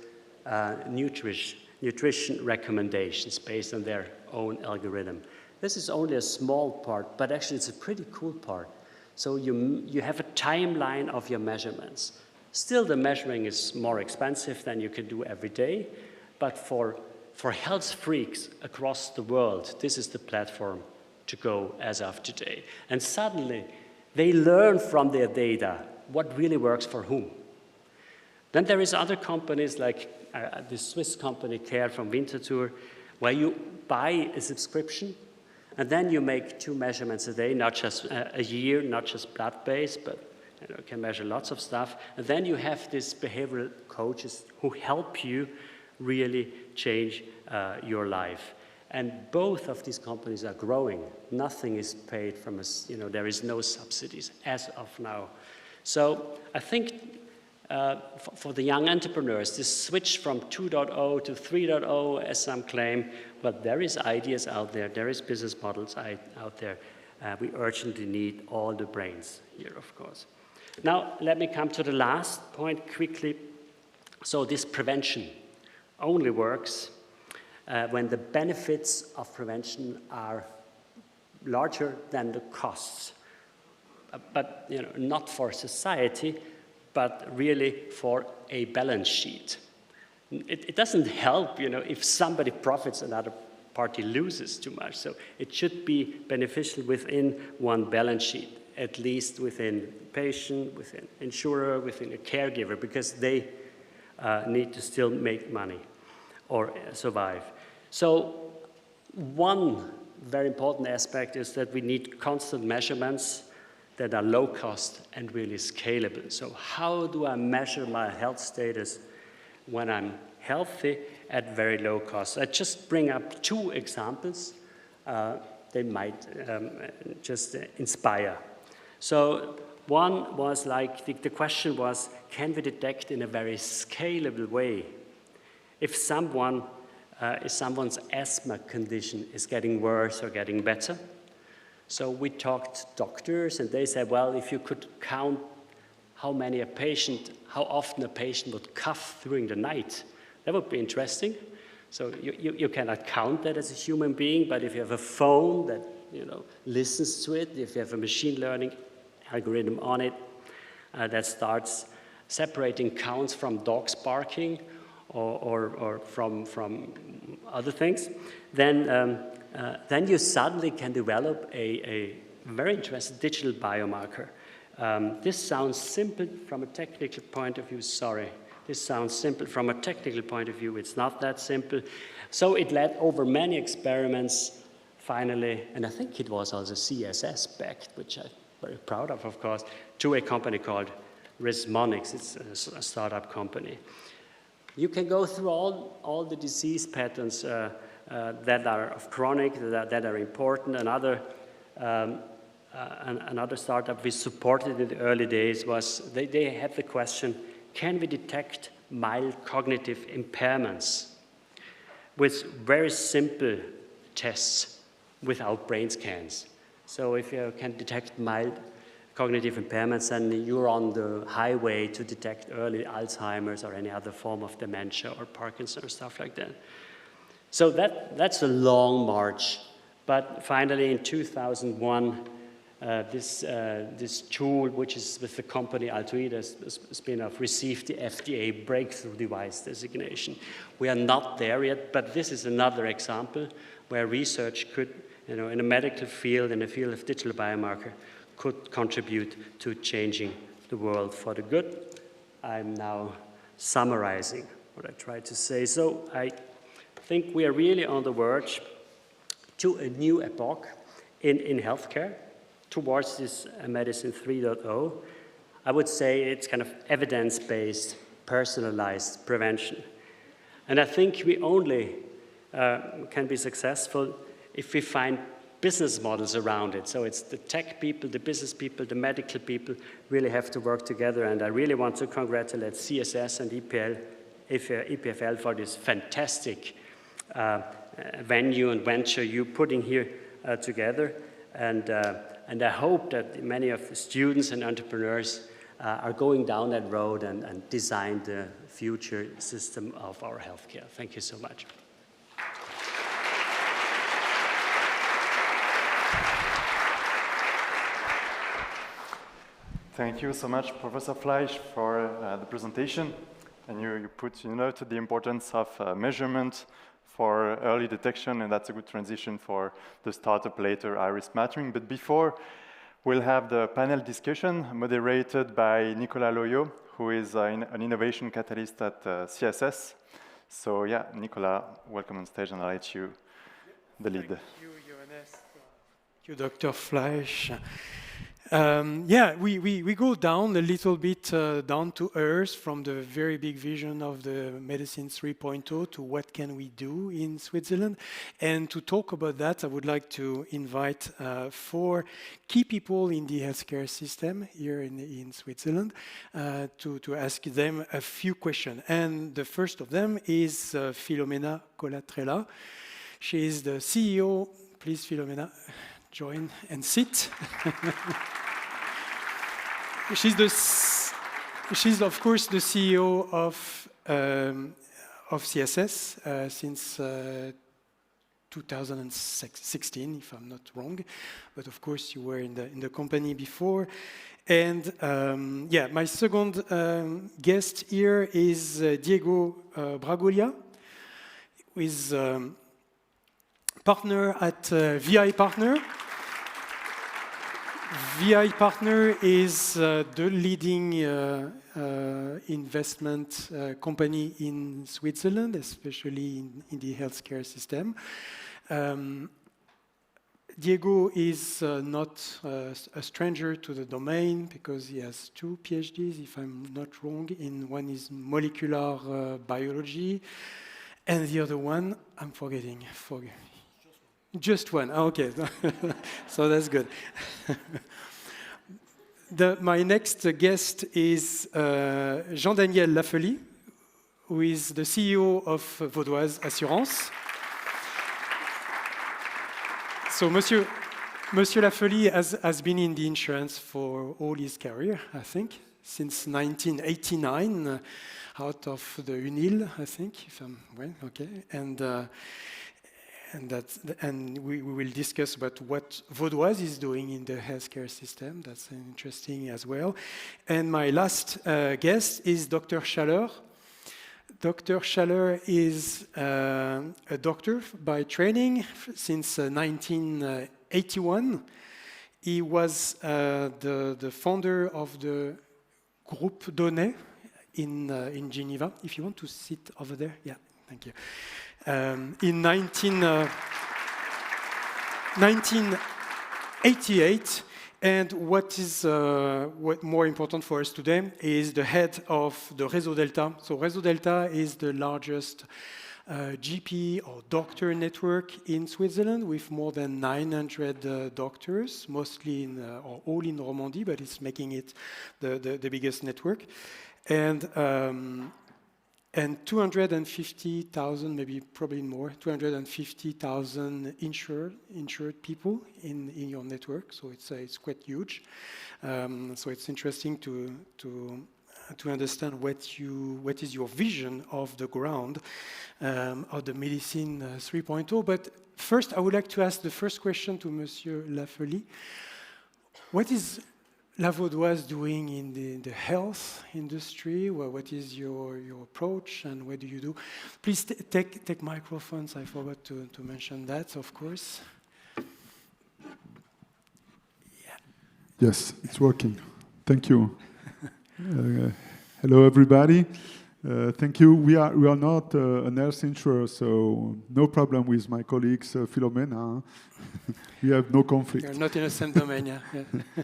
nutrition recommendations based on their own algorithm. This is only a small part, but actually it's a pretty cool part. So you have a timeline of your measurements. Still, the measuring is more expensive than you can do every day, but for health freaks across the world, this is the platform to go as of today. And suddenly, they learn from their data what really works for whom. Then there is other companies like the Swiss company Care from Winterthur, where you buy a subscription, and then you make 2 measurements a day, not just a year, not just blood-based, but you can measure lots of stuff. And then you have these behavioral coaches who help you really change your life. And both of these companies are growing. Nothing is paid from us, there is no subsidies as of now. So I think for the young entrepreneurs, this switch from 2.0 to 3.0, as some claim, but there is ideas out there is business models out there. We urgently need all the brains here, of course. Now, let me come to the last point quickly. So this prevention only works when the benefits of prevention are larger than the costs. But not for society, but really for a balance sheet. It doesn't help, if somebody profits, another party loses too much. So it should be beneficial within one balance sheet, at least within patient, within insurer, within a caregiver, because they need to still make money or survive. So one very important aspect is that we need constant measurements that are low cost and really scalable. So how do I measure my health status when I'm healthy at very low cost? I just bring up 2 examples. They might just inspire. So one was like, the question was, can we detect in a very scalable way if someone's asthma condition is getting worse or getting better? So we talked to doctors, and they said, well, if you could count how often a patient would cough during the night, that would be interesting. So you cannot count that as a human being, but if you have a phone that listens to it, if you have a machine learning algorithm on it that starts separating counts from dogs barking or from other things, then you suddenly can develop a very interesting digital biomarker. This sounds simple from a technical point of view. Sorry. This sounds simple from a technical point of view. It's not that simple. So it led over many experiments, finally, and I think it was also CSS backed, which I'm very proud of course, to a company called Resmonix. It's a startup company. You can go through all the disease patterns that are of chronic, that are important. Another startup we supported in the early days was, they had the question, can we detect mild cognitive impairments with very simple tests without brain scans? So if you can detect mild cognitive impairments, then you're on the highway to detect early Alzheimer's or any other form of dementia or Parkinson or stuff like that. So that's a long march. But finally, in 2001, this tool, which is with the company Altoida, a spin-off, received the FDA breakthrough device designation. We are not there yet, but this is another example where research could, in a medical field, in the field of digital biomarker, could contribute to changing the world for the good. I'm now summarizing what I tried to say. So I think we are really on the verge to a new epoch in healthcare, towards this medicine 3.0. I would say it's kind of evidence-based, personalized prevention. And I think we only can be successful if we find business models around it. So it's the tech people, the business people, the medical people really have to work together. And I really want to congratulate CSS and EPFL for this fantastic venue and venture you putting here together. And I hope that many of the students and entrepreneurs are going down that road and design the future system of our healthcare. Thank you so much. Thank you so much, Professor Fleisch, for the presentation. And you put to the importance of measurement for early detection, and that's a good transition for the startup later, Iris Mattering. But before, we'll have the panel discussion moderated by Nicolas Loyot, who is an innovation catalyst at CSS. So yeah, Nicolas, welcome on stage, and I'll let you the lead. Thank you, Johannes. Thank you, Dr. Fleisch. Yeah, we go down a little bit down to earth from the very big vision of the Medicine 3.0 to what can we do in Switzerland. And to talk about that, I would like to invite 4 key people in the healthcare system here in Switzerland to ask them a few questions. And the first of them is Filomena Colatrella. She is the CEO. Please, Filomena, join and sit. She's of course the CEO of CSS since 2016, if I'm not wrong. But of course, you were in the company before. And yeah, my second guest here is Diego Braguglia, who is partner at VI Partner. VI Partner is the leading investment company in Switzerland, especially in the healthcare system. Diego is not a stranger to the domain because he has 2 PhDs, if I'm not wrong. One is molecular biology, and the other one, I'm forgetting. Just one. Oh, okay, so that's good. My next guest is Jean-Daniel Lafeuille, who is the CEO of Vaudoise Assurance. So Monsieur Lafeuille has been in the insurance for all his career, I think, since 1989, out of the UNIL, I think, if I'm well, okay. And we will discuss about what Vaudoise is doing in the healthcare system. That's interesting as well. And my last guest is Dr. Schaller. Dr. Schaller is a doctor by training since 1981. He was the founder of the Groupe Donnet in Geneva. If you want to sit over there, yeah, thank you. In 1988, and what is more important for us today is the head of the Réseau Delta. So Réseau Delta is the largest GP or doctor network in Switzerland with more than 900 doctors, mostly or all in Romandie, but it's making it the biggest network. And 250,000, maybe probably more, 250,000 insured people in your network. So it's quite huge. So it's interesting to understand what is your vision of the ground of the Medicine 3.0. But first, I would like to ask the first question to Monsieur Lafeuille. What is La Vaudoise doing in the health industry? Well, what is your approach and what do you do? Please take microphones. I forgot to mention that, of course. Yeah. Yes, it's working. Thank you. Hello, everybody. Thank you. We are not a health insurer, so no problem with my colleagues, Filomena. We have no conflict. You're not in the same domain, yeah.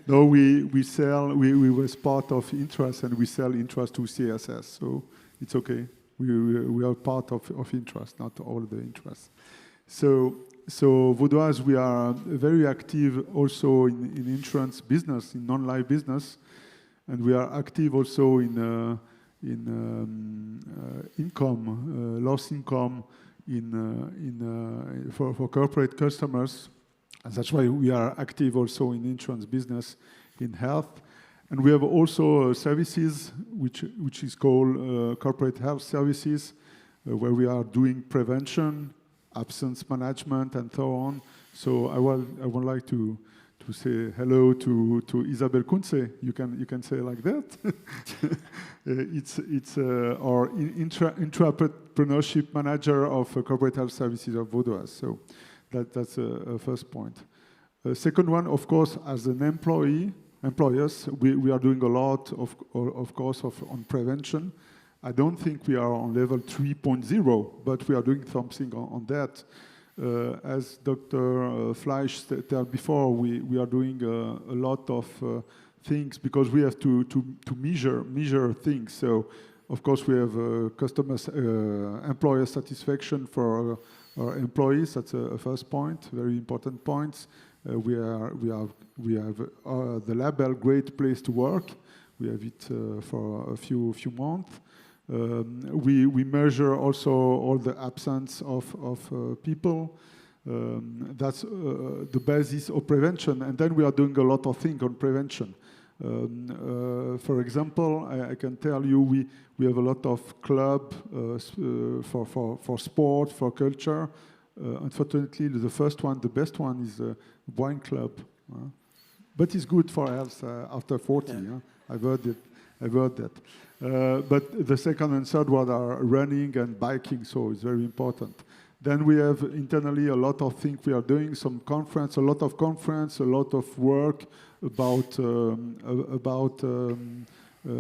No, we was part of Intras, and we sell Intras to CSS, so it's okay. We are part of Intras, not all the Intras. So Vaudoise, we are very active also in insurance business, in non-life business, and we are active also in income, loss income for corporate customers. And that's why we are active also in insurance business, in health. And we have also services, which is called corporate health services, where we are doing prevention, absence management, and so on. So I would like to say hello to Isabel Kunze. You can say like that. It's our intrapreneurship manager of corporate health services of Vaudoise. So that's a first point. Second one, of course, as an employers, we are doing a lot, of course, on prevention. I don't think we are on level 3.0, but we are doing something on that. As Dr. Fleisch said before, we are doing a lot of things because we have to measure things. So, of course, we have employer satisfaction for our employees. That's a first point, very important point. We have the label Great Place to Work. We have it for a few months. We measure also all the absence of people. That's the basis of prevention. And then we are doing a lot of things on prevention. For example, I can tell you we have a lot of club for sport, for culture. Unfortunately, the first one, the best one, is a wine club. But it's good for health after 40. Yeah. I've heard that. But the second and third one are running and biking, so it's very important. Then we have internally a lot of things we are doing, a lot of work about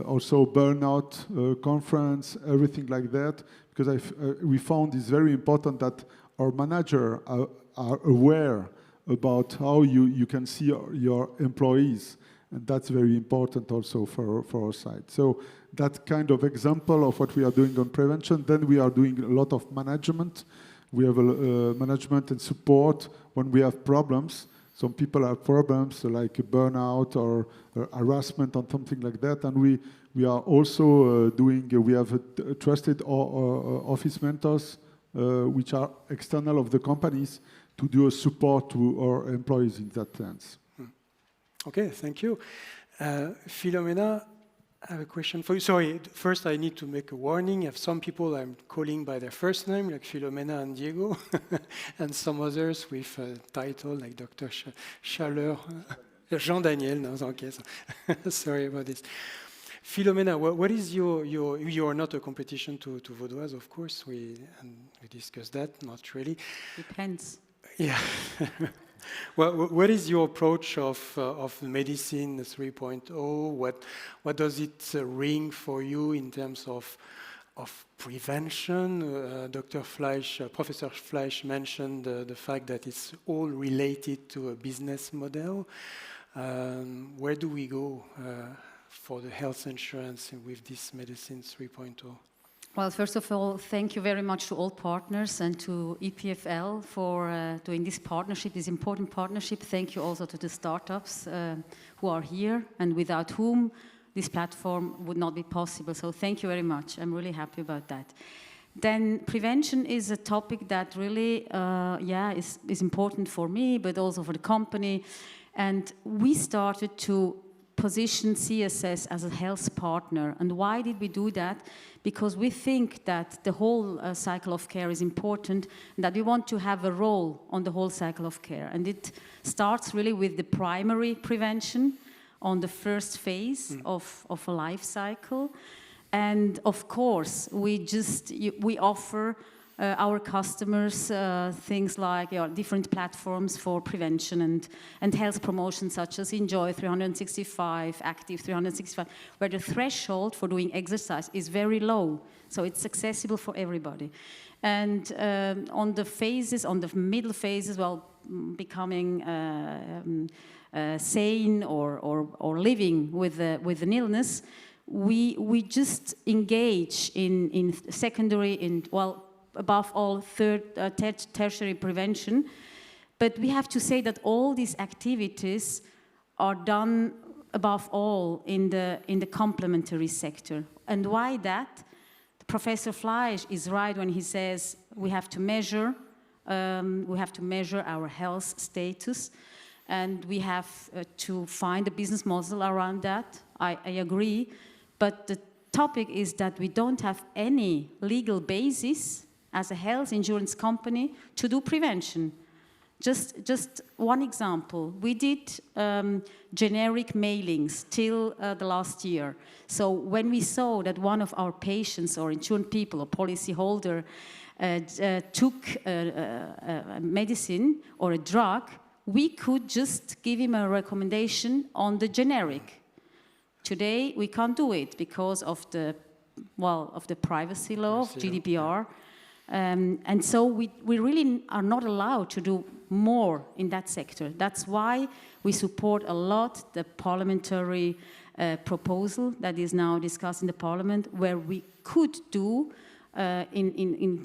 also burnout conference, everything like that, because we found it's very important that our managers are aware about how you can see your employees. And that's very important also for our side. So that kind of example of what we are doing on prevention. Then we are doing a lot of management. We have management and support when we have problems. Some people have problems like burnout or harassment or something like that. And we are also we have trusted office mentors, which are external of the companies, to do a support to our employees in that sense. Okay, thank you. Philomena, I have a question for you. Sorry, first I need to make a warning. I have some people I'm calling by their first name, like Philomena and Diego, and some others with a title like Dr. Chaleur, Jean-Daniel. No, okay, so sorry about this. Philomena, what is you are not a competition to Vaudoise, of course. We discussed that, not really. Depends. Yeah. Well, what is your approach of medicine 3.0? What does it ring for you in terms of prevention? Dr. Fleisch, Professor Fleisch mentioned the fact that it's all related to a business model. Where do we go for the health insurance with this medicine 3.0? Well, first of all, thank you very much to all partners and to EPFL for doing this partnership, this important partnership. Thank you also to the startups who are here and without whom this platform would not be possible. So thank you very much. I'm really happy about that. Then prevention is a topic that really, is important for me, but also for the company. And we started to position CSS as a health partner. And why did we do that? Because we think that the whole cycle of care is important, and that we want to have a role on the whole cycle of care. And it starts really with the primary prevention on the first phase of a life cycle. And of course, we offer our customers things like different platforms for prevention and health promotion, such as Enjoy 365, Active 365, where the threshold for doing exercise is very low, so it's accessible for everybody. And on the middle phases, becoming sane or living with an illness, we just engage in secondary, above all, tertiary prevention. But we have to say that all these activities are done above all in the complementary sector. And why that? Professor Fleisch is right when he says we have to measure our health status, and we have to find a business model around that. I agree, but the topic is that we don't have any legal basis as a health insurance company to do prevention. Just one example. We did generic mailings till the last year. So when we saw that one of our patients or insurance people or policyholder took a medicine or a drug, we could just give him a recommendation on the generic. Today, we can't do it because of the privacy law of GDPR. And so we really are not allowed to do more in that sector. That's why we support a lot the parliamentary proposal that is now discussed in the parliament, where we could do in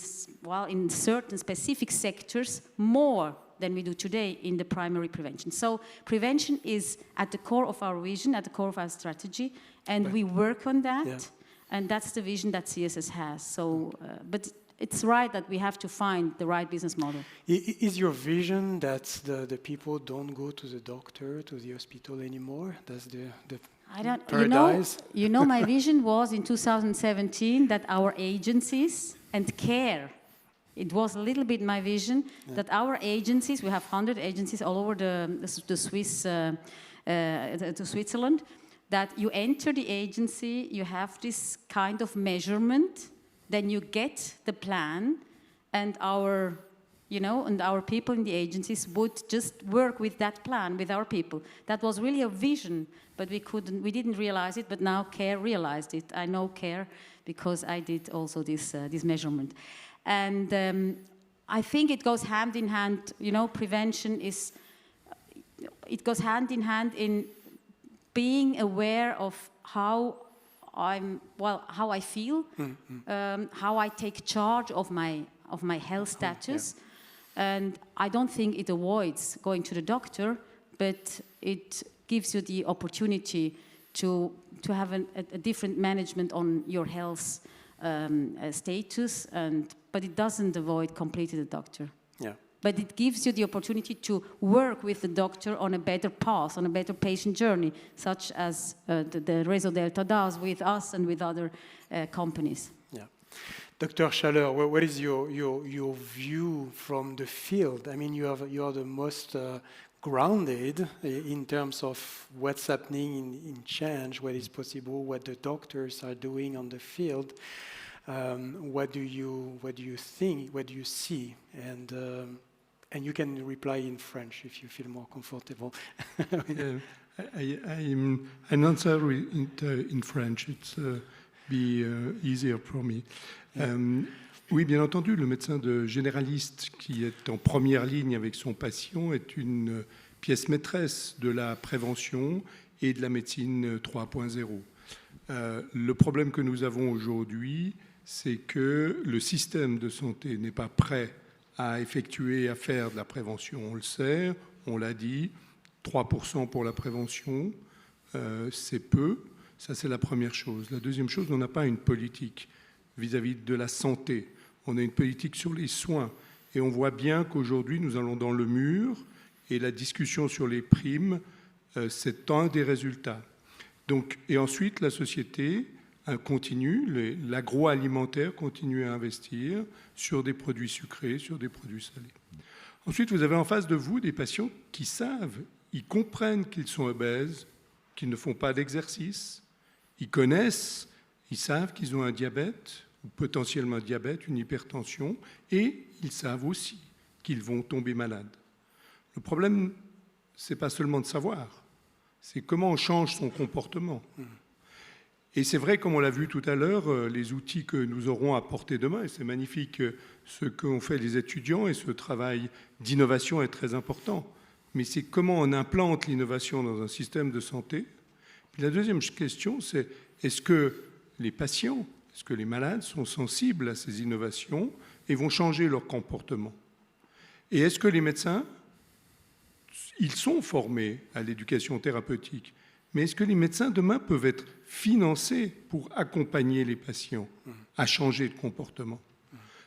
certain specific sectors more than we do today in the primary prevention. So prevention is at the core of our vision, at the core of our strategy, and we work on that, and that's the vision that CSS has. So, but it's right that we have to find the right business model. Is your vision that the people don't go to the doctor, to the hospital anymore? That's the I don't, paradise? You know, my vision was in 2017 that our agencies and care, it was a little bit my vision, that our agencies, we have 100 agencies all over the Swiss, to Switzerland, that you enter the agency, you have this kind of measurement, then you get the plan, and our people in the agencies would just work with that plan with our people. That was really a vision, but we didn't realize it, but now CARE realized it. I know CARE because I did also this measurement. And I think it goes hand in hand, prevention it goes hand in hand in being aware of how I feel, how I take charge of my health status, and I don't think it avoids going to the doctor, but it gives you the opportunity to have a different management on your health status, but it doesn't avoid completely the doctor. Yeah. But it gives you the opportunity to work with the doctor on a better path, on a better patient journey, such as the Réseau Delta does with us and with other companies. Yeah. Dr. Schaller, what is your view from the field? I mean, you are the most grounded in terms of what's happening in change, what is possible, what the doctors are doing on the field. What do you think? What do you see? And you can reply in French if you feel more comfortable. I'm answer in French. It's be easier for me. Oui, bien entendu, le médecin de généraliste qui est en première ligne avec son patient est une pièce maîtresse de la prévention et de la médecine 3.0. Le problème que nous avons aujourd'hui, c'est que le système de santé n'est pas prêt à effectuer, à faire de la prévention. On le sait, on l'a dit, 3% pour la prévention, c'est peu. Ça, c'est la première chose. La deuxième chose, on n'a pas une politique vis-à-vis de la santé. On a une politique sur les soins. Et on voit bien qu'aujourd'hui, nous allons dans le mur et la discussion sur les primes, c'est un des résultats. Donc, et ensuite, la société continue, l'agroalimentaire continue à investir sur des produits sucrés, sur des produits salés. Ensuite, vous avez en face de vous des patients qui savent, ils comprennent qu'ils sont obèses, qu'ils ne font pas d'exercice, ils connaissent, ils savent qu'ils ont un diabète, ou potentiellement un diabète, une hypertension, et ils savent aussi qu'ils vont tomber malades. Le problème, ce n'est pas seulement de savoir, c'est comment on change son comportement. Et c'est vrai, comme on l'a vu tout à l'heure, les outils que nous aurons à portée de main, et c'est magnifique ce qu'ont fait les étudiants, et ce travail d'innovation est très important. Mais c'est comment on implante l'innovation dans un système de santé. Puis la deuxième question, c'est est-ce que les patients, est-ce que les malades sont sensibles à ces innovations et vont changer leur comportement? Et est-ce que les médecins, ils sont formés à l'éducation thérapeutique, mais est-ce que les médecins demain peuvent être financés pour accompagner les patients à changer de comportement?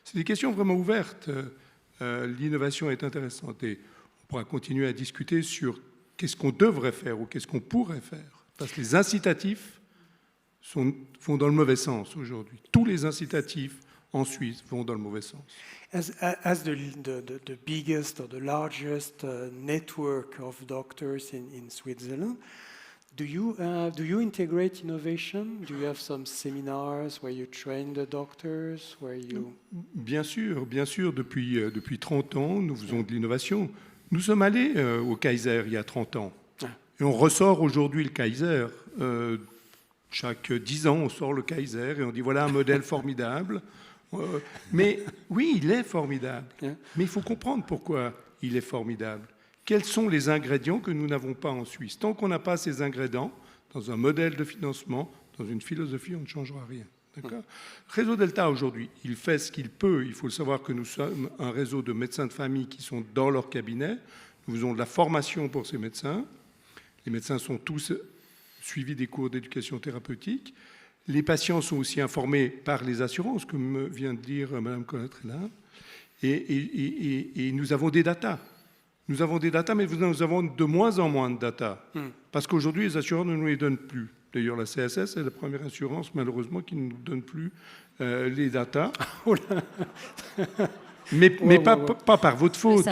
C'est des questions vraiment ouvertes. L'innovation est intéressante et on pourra continuer à discuter sur qu'est-ce qu'on devrait faire ou qu'est-ce qu'on pourrait faire. Parce que les incitatifs vont dans le mauvais sens aujourd'hui. Tous les incitatifs en Suisse vont dans le mauvais sens. As the biggest or the largest network of doctors in Switzerland, do you integrate innovation? Do you have some seminars where you train the doctors, where you... Bien sûr, depuis 30 ans, nous faisons de l'innovation. Nous sommes allés au Kaiser il y a 30 ans. Et on ressort aujourd'hui le Kaiser. Chaque 10 ans, on sort le Kaiser et on dit voilà un modèle formidable. Mais oui, il est formidable. Mais il faut comprendre pourquoi il est formidable. Quels sont les ingrédients que nous n'avons pas en Suisse? Tant qu'on n'a pas ces ingrédients, dans un modèle de financement, dans une philosophie, on ne changera rien. D'accord ? Réseau Delta, aujourd'hui, il fait ce qu'il peut. Il faut savoir que nous sommes un réseau de médecins de famille qui sont dans leur cabinet. Nous faisons de la formation pour ces médecins. Les médecins sont tous suivis des cours d'éducation thérapeutique. Les patients sont aussi informés par les assurances, comme vient de dire Mme Collat-Trella. Et nous avons des datas. Nous avons des datas, mais nous avons de moins en moins de datas. Parce qu'aujourd'hui, les assureurs ne nous les donnent plus. D'ailleurs, la CSS est la première assurance, malheureusement, qui ne nous donne plus les datas. Mais pas par votre faute.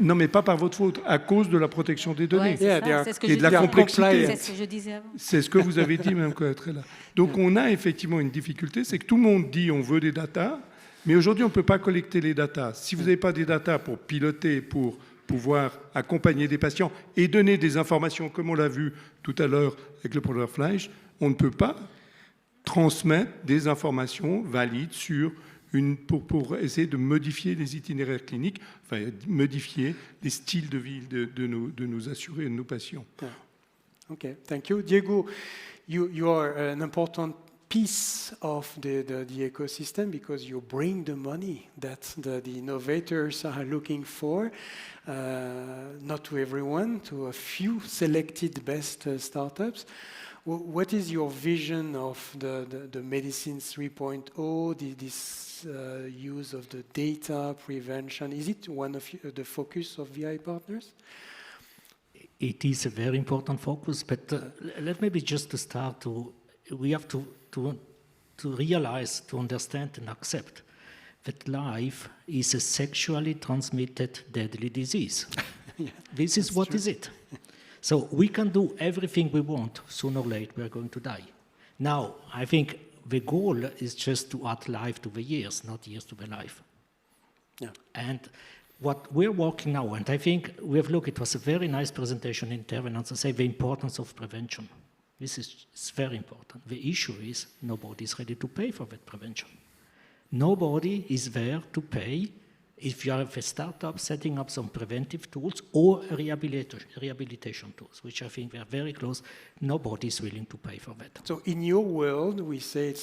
Non, mais pas par votre faute, à cause de la protection des données. Et de la complexité. C'est ce que je disais avant. C'est ce que vous avez dit, Mme Collat-Trella. Donc on a effectivement une difficulté, c'est que tout le monde dit on veut des datas, mais aujourd'hui on ne peut pas collecter les datas. Si vous n'avez pas des datas pour piloter, pour pouvoir accompagner des patients et donner des informations, comme on l'a vu tout à l'heure avec le professeur Fleisch, on ne peut pas transmettre des informations valides sur pour essayer de modifier les itinéraires cliniques, enfin modifier les styles de vie de nos assurés et de nos patients. Yeah. Okay, thank you. Diego, you are an important piece of the ecosystem because you bring the money that the innovators are looking for, not to everyone, to a few selected best startups. What is your vision of the Medicine 3.0, this use of the data prevention? Is it one of the focus of VI Partners? It is a very important focus, but let maybe just to start we have to realize, to understand and accept that life is a sexually transmitted deadly disease. This is what is it. So we can do everything we want. Sooner or later, we are going to die. Now, I think the goal is just to add life to the years, not years to the life. Yeah. And what we're working now, and I think we have looked, it was a very nice presentation in Terminance to say the importance of prevention. This is very important. The issue is nobody is ready to pay for that prevention. Nobody is there to pay if you have a startup setting up some preventive tools or rehabilitation tools, which I think we are very close, nobody is willing to pay for that. So in your world, we say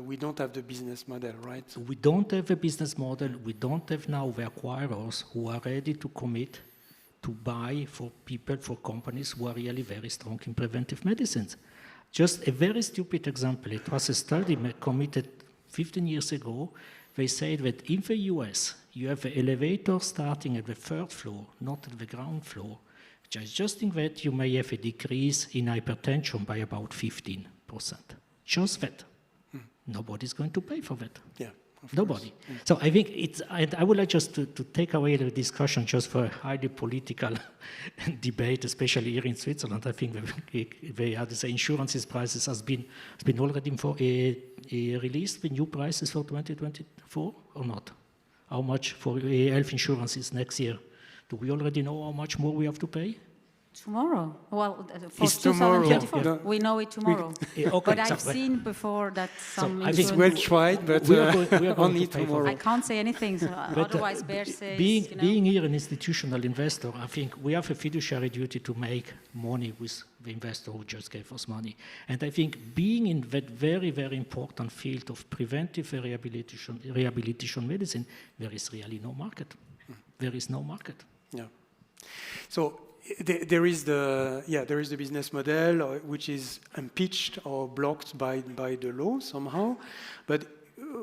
we don't have the business model, right? So we don't have a business model. We don't have now the acquirers who are ready to commit to buy for people, for companies who are really very strong in preventive medicines. Just a very stupid example. It was a study committed 15 years ago. They said that in the US, you have an elevator starting at the 3rd floor, not at the ground floor. Suggesting that you may have a decrease in hypertension by about 15%. Just that. Nobody's going to pay for that. Yeah. Nobody. Yeah. So I think I would like just to take away the discussion just for a highly political debate, especially here in Switzerland. I think the insurance prices has been already released, the new prices for 2024 or not? How much for health insurance is next year? Do we already know how much more we have to pay? Tomorrow. Well, for it's 2024. Tomorrow. We know it tomorrow. Okay, but I've seen before that some... So it's well tried, but we are going only to tomorrow. I can't say anything, so otherwise Bear says... Being here an institutional investor, I think we have a fiduciary duty to make money with the investor who just gave us money. And I think being in that very, very important field of preventive rehabilitation medicine, there is really no market. There is no market. Yeah. So there is the business model which is impeached or blocked by the law somehow, but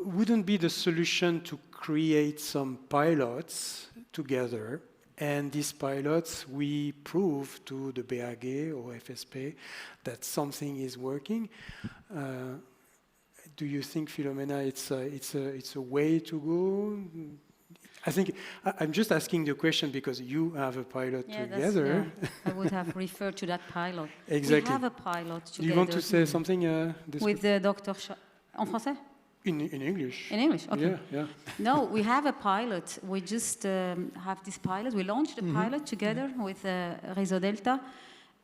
wouldn't be the solution to create some pilots together, and these pilots we prove to the BAG or FSP that something is working. do you think, Philomena, it's a way to go? I think I'm just asking the question because you have a pilot together. I would have referred to that pilot. Exactly. We have a pilot together. Do you want to say something? With the Dr. En français? In English. In English, okay. Yeah. No, we have a pilot. We just have this pilot. We launched the pilot together with Réseau Delta.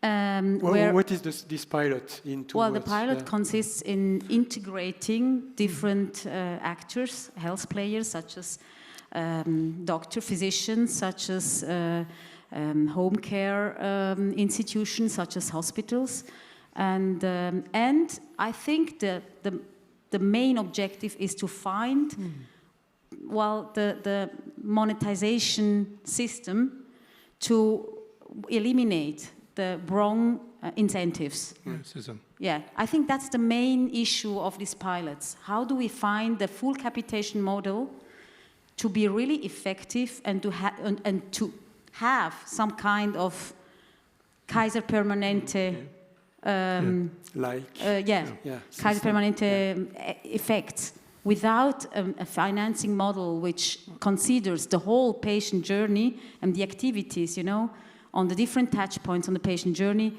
What is this pilot in 2 words? Well, the pilot consists in integrating different actors, health players, such as physicians, such as home care institutions, such as hospitals. And I think the main objective is to find, the monetization system to eliminate the wrong incentives. Yeah, I think that's the main issue of these pilots. How do we find the full capitation model to be really effective and to have some kind of Kaiser Permanente Kaiser Permanente effects without a financing model which considers the whole patient journey and the activities, on the different touch points on the patient journey.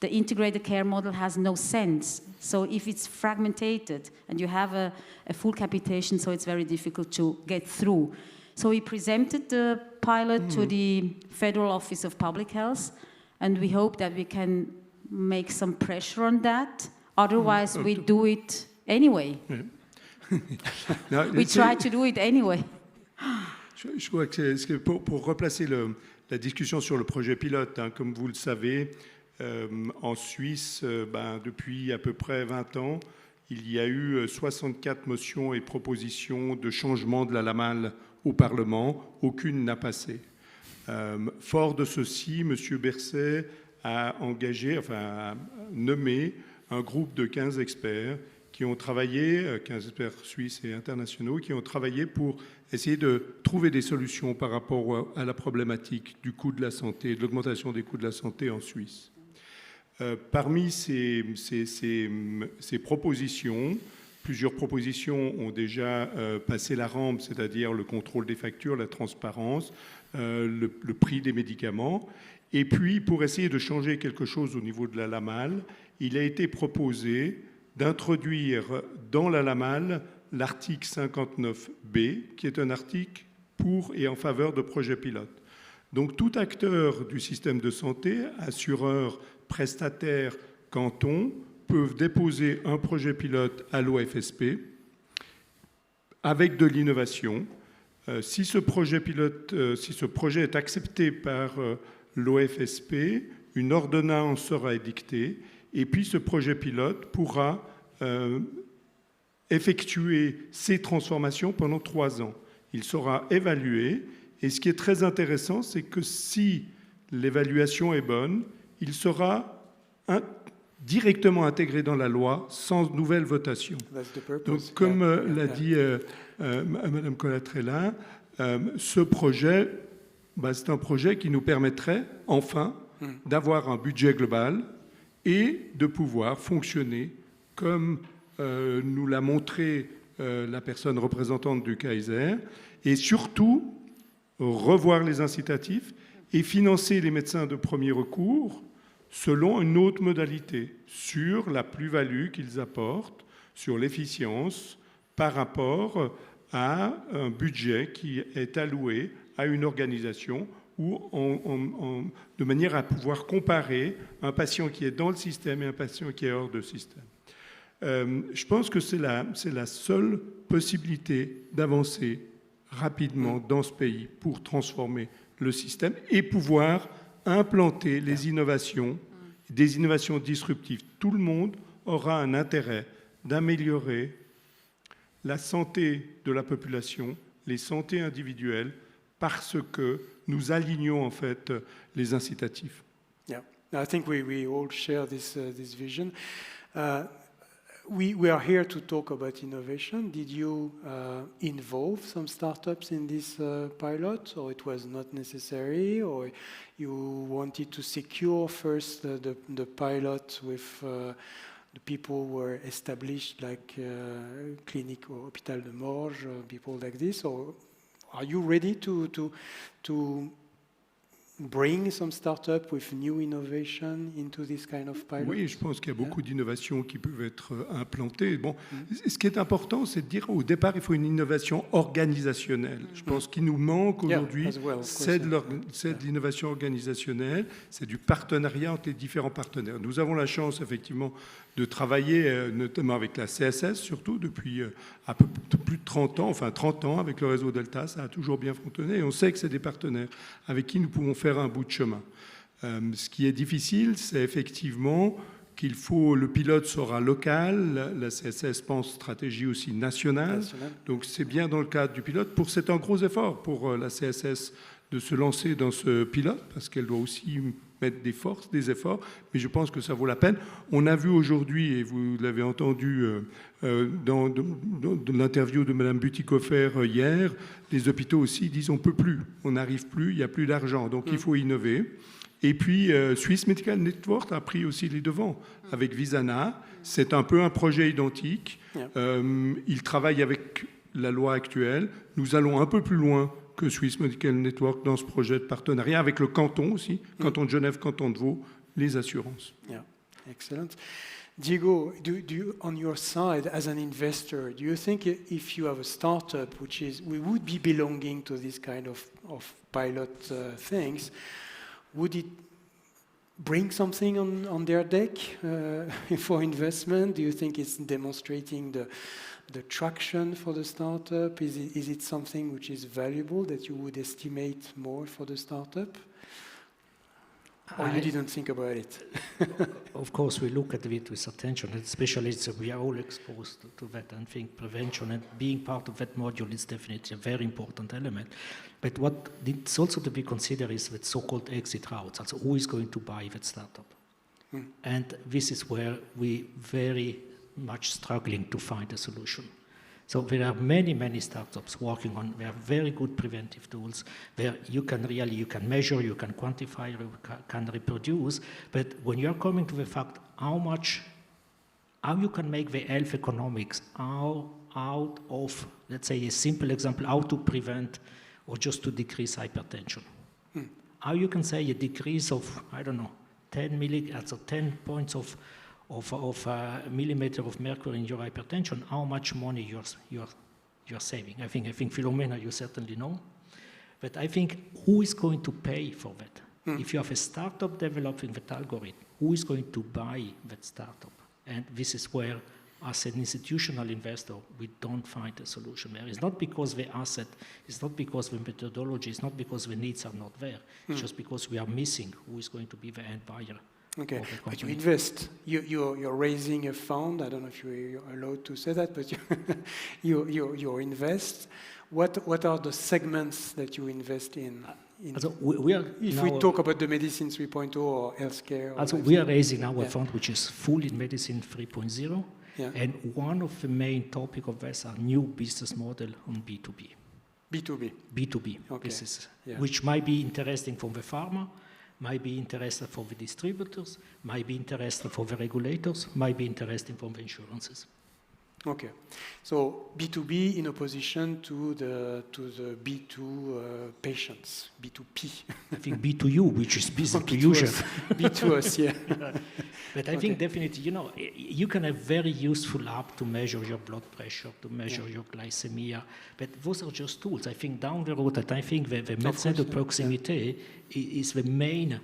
The integrated care model has no sense. So if it's fragmented and you have a full capitation, so it's very difficult to get through. So we presented the pilot to the Federal Office of Public Health, and we hope that we can make some pressure on that. Otherwise, we do it anyway. We try to do it anyway. Je crois que pour replacer la discussion sur le projet pilote, comme vous le savez, en Suisse, depuis à peu près 20 ans, il y a eu 64 motions et propositions de changement de la LAMAL au Parlement. Aucune n'a passé. Fort de ceci, M. Berset a nommé un groupe de 15 experts qui ont travaillé, 15 experts suisses et internationaux, qui ont travaillé pour essayer de trouver des solutions par rapport à la problématique du coût de la santé, de l'augmentation des coûts de la santé en Suisse. Parmi ces propositions, plusieurs propositions ont déjà passé la rampe, c'est-à-dire le contrôle des factures, la transparence, le prix des médicaments. Et puis, pour essayer de changer quelque chose au niveau de la LAMAL, il a été proposé d'introduire dans la LAMAL l'article 59B, qui est un article pour et en faveur de projets pilotes. Donc, tout acteur du système de santé, assureur, prestataires, cantons, peuvent déposer un projet pilote à l'OFSP avec de l'innovation. Si ce projet est accepté par l'OFSP, une ordonnance sera édictée et puis ce projet pilote pourra effectuer ces transformations pendant 3 ans. Il sera évalué et ce qui est très intéressant, c'est que si l'évaluation est bonne, il sera directement intégré dans la loi sans nouvelle votation. Donc, comme l'a dit Mme Colatrella, ce projet, c'est un projet qui nous permettrait enfin d'avoir un budget global et de pouvoir fonctionner comme nous l'a montré la personne représentante du Kaiser, et surtout revoir les incitatifs et financer les médecins de premier recours selon une autre modalité, sur la plus-value qu'ils apportent, sur l'efficience par rapport à un budget qui est alloué à une organisation ou de manière à pouvoir comparer un patient qui est dans le système et un patient qui est hors de système. Je pense que c'est la seule possibilité d'avancer rapidement dans ce pays pour transformer le système et pouvoir implanter les innovations, des innovations disruptives. Tout le monde aura un intérêt d'améliorer la santé de la population, les santé individuelles, parce que nous alignons en fait les incitatifs. Yeah, I think we all share this vision. We are here to talk about innovation. Did you involve some startups in this pilot, or it was not necessary, or you wanted to secure first the pilot with the people were established like Clinique or Hôpital de Morges, people like this? Or are you ready to bring some startup with new innovation into this kind of pilot? Oui, je pense qu'il y a beaucoup d'innovations qui peuvent être implantées. Bon, ce qui est important, c'est de dire au départ, il faut une innovation organisationnelle. Je pense qu'il nous manque aujourd'hui, c'est de l'innovation organisationnelle, c'est du partenariat entre les différents partenaires. Nous avons la chance, effectivement, de travailler notamment avec la CSS, surtout depuis un peu plus de 30 ans, enfin 30 ans avec le réseau Delta, ça a toujours bien fonctionné. Et on sait que c'est des partenaires avec qui nous pouvons faire un bout de chemin. Ce qui est difficile, c'est effectivement qu'il faut, le pilote sera local, la CSS pense stratégie aussi nationale. Donc c'est bien dans le cadre du pilote. C'est un gros effort pour la CSS de se lancer dans ce pilote, parce qu'elle doit aussi mettre des forces, des efforts, mais je pense que ça vaut la peine. On a vu aujourd'hui, et vous l'avez entendu dans l'interview de Mme Butikofer hier, les hôpitaux aussi disent on ne peut plus, on n'arrive plus, il n'y a plus d'argent, donc il faut innover. Et puis Swiss Medical Network a pris aussi les devants avec Visana. C'est un peu un projet identique. Il travaille avec la loi actuelle. Nous allons un peu plus loin que Swiss Medical Network dans ce projet de partenariat avec le canton aussi, canton de Genève, canton de Vaud, les assurances. Yeah, excellent. Diego, do you, on your side as an investor, do you think if you have a startup we would be belonging to this kind of pilot things, would it bring something on their deck for investment? Do you think it's demonstrating the traction for the startup? Is it something which is valuable that you would estimate more for the startup? Or you didn't think about it? Of course, we look at it with attention, and especially we are all exposed to that. I think prevention and being part of that module is definitely a very important element. But what needs also to be considered is the so-called exit routes. Also, who is going to buy that startup? And this is where we very much struggling to find a solution. So there are many, many startups working on, there are very good preventive tools where you can measure, you can quantify, you can reproduce, but when you're coming to the fact how you can make the health economics out of, let's say a simple example, how to prevent or just to decrease hypertension. How you can say a decrease of, 10 points of millimeter of mercury in your hypertension, how much money you're saving. I think Philomena, you certainly know. But I think who is going to pay for that? If you have a startup developing that algorithm, who is going to buy that startup? And this is where, as an institutional investor, we don't find a solution there. It's not because the asset, it's not because the methodology, it's not because the needs are not there. It's just because we are missing who is going to be the end buyer. Okay, but you invest. You're raising a fund. I don't know if you're allowed to say that, but you invest. What are the segments that you invest in? Also, we talk about the Medicine 3.0 or healthcare. Also, we are raising now a fund which is full in Medicine 3.0. Yeah. And one of the main topics of this are new business model on B2B. B2B. Okay. Which might be interesting for the pharma, might be interesting for the distributors, might be interesting for the regulators, might be interesting for the insurances. Okay, so B2B in opposition to the B2 patients, B2P. I think B2U, which is business to user. B2us, yeah. But I think definitely, you can have very useful app to measure your blood pressure, to measure your glycemia, but those are just tools. I think down the road, I think the médecin de proximité is the main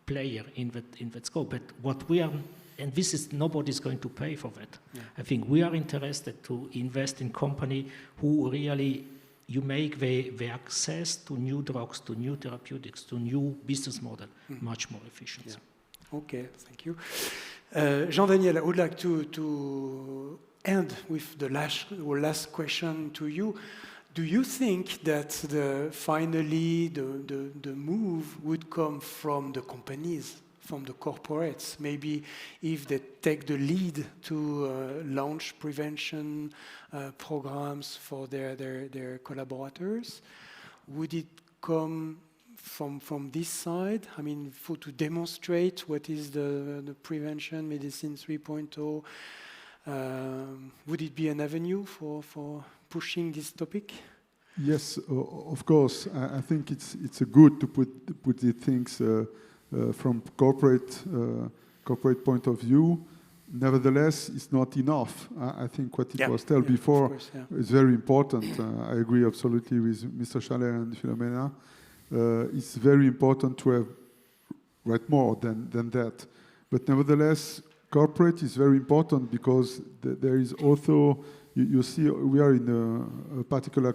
player in that scope. But what we are, and this is, nobody's going to pay for that. Yeah. I think we are interested to invest in company who really, you make the access to new drugs, to new therapeutics, to new business model much more efficient. Yeah. Okay, thank you. Jean-Daniel, I would like to end with the last question to you. Do you think that finally the move would come from the companies, from the corporates? Maybe if they take the lead to launch prevention programs for their collaborators, would it come from this side? I mean, to demonstrate what is the prevention medicine 3.0, would it be an avenue for pushing this topic? Yes, of course. I think it's good to put the things from corporate point of view. Nevertheless, it's not enough. I think what it was told before is very important. I agree absolutely with Mr. Chalet and Philomena. It's very important to write more than that. But nevertheless, corporate is very important because there is also, you see, we are in a particular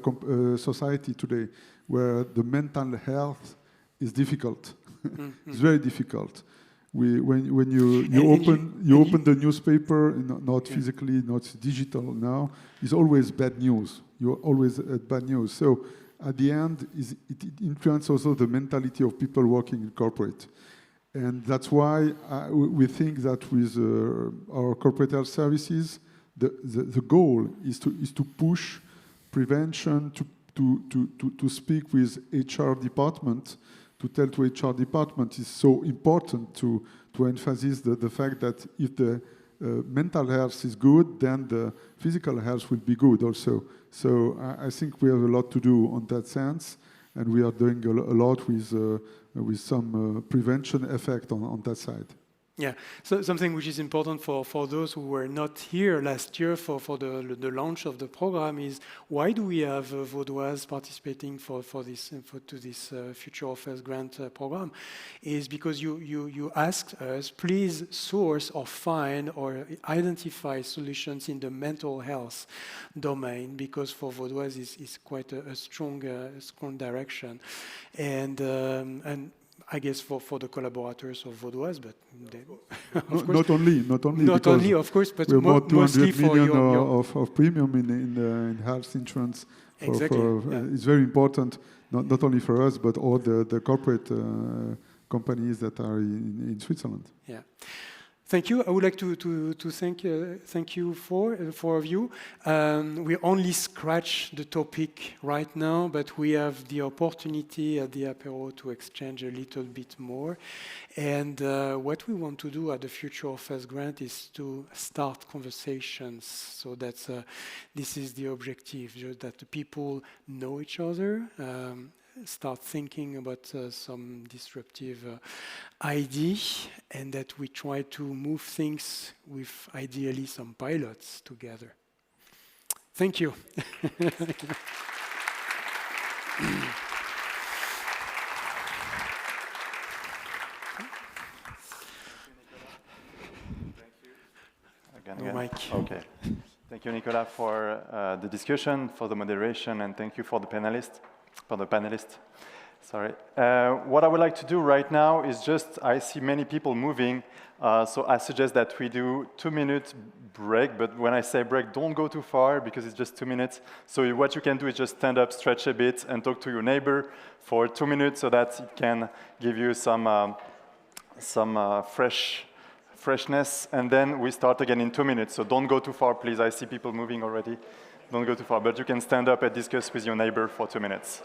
society today where the mental health is difficult. It's very difficult. When you open the newspaper, not physically, not digital now, it's always bad news. You're always at bad news. So at the end, it influences also the mentality of people working in corporate. And that's why we think that with our corporate health services, the goal is to push prevention, to speak with HR department, to tell to HR department is so important to emphasize the fact that if the mental health is good, then the physical health will be good also. So I think we have a lot to do on that sense, and we are doing a lot with some prevention effect on that side. Yeah, so something which is important for those who were not here last year for the launch of the program is why do we have Vaudoise participating to this Future of Health grant program? Is because you asked us, please source or find or identify solutions in the mental health domain, because for Vaudoise is quite a strong direction, and I guess for the collaborators of Vaudoise, but not only, of course, but we have more 200 for million your of premium in health insurance. Exactly. It's very important, not only for us, but all the corporate companies that are in Switzerland. Yeah. Thank you. I would like to thank you four of you. We only scratch the topic right now, but we have the opportunity at the apéro to exchange a little bit more. And what we want to do at the Future of Health grant is to start conversations. So that's this is the objective, just that the people know each other. Start thinking about some disruptive idea, and that we try to move things with ideally some pilots together. Thank you. Again. Mike. Okay. Thank you, Nicolas, for the discussion, for the moderation, and thank you for the panelists. Sorry. What I would like to do right now is just, I see many people moving, so I suggest that we do 2-minute break, but when I say break, don't go too far because it's just 2 minutes. So what you can do is just stand up, stretch a bit, and talk to your neighbor for 2 minutes so that it can give you some freshness, and then we start again in 2 minutes. So don't go too far, please. I see people moving already. Don't go too far, but you can stand up and discuss with your neighbor for 2 minutes.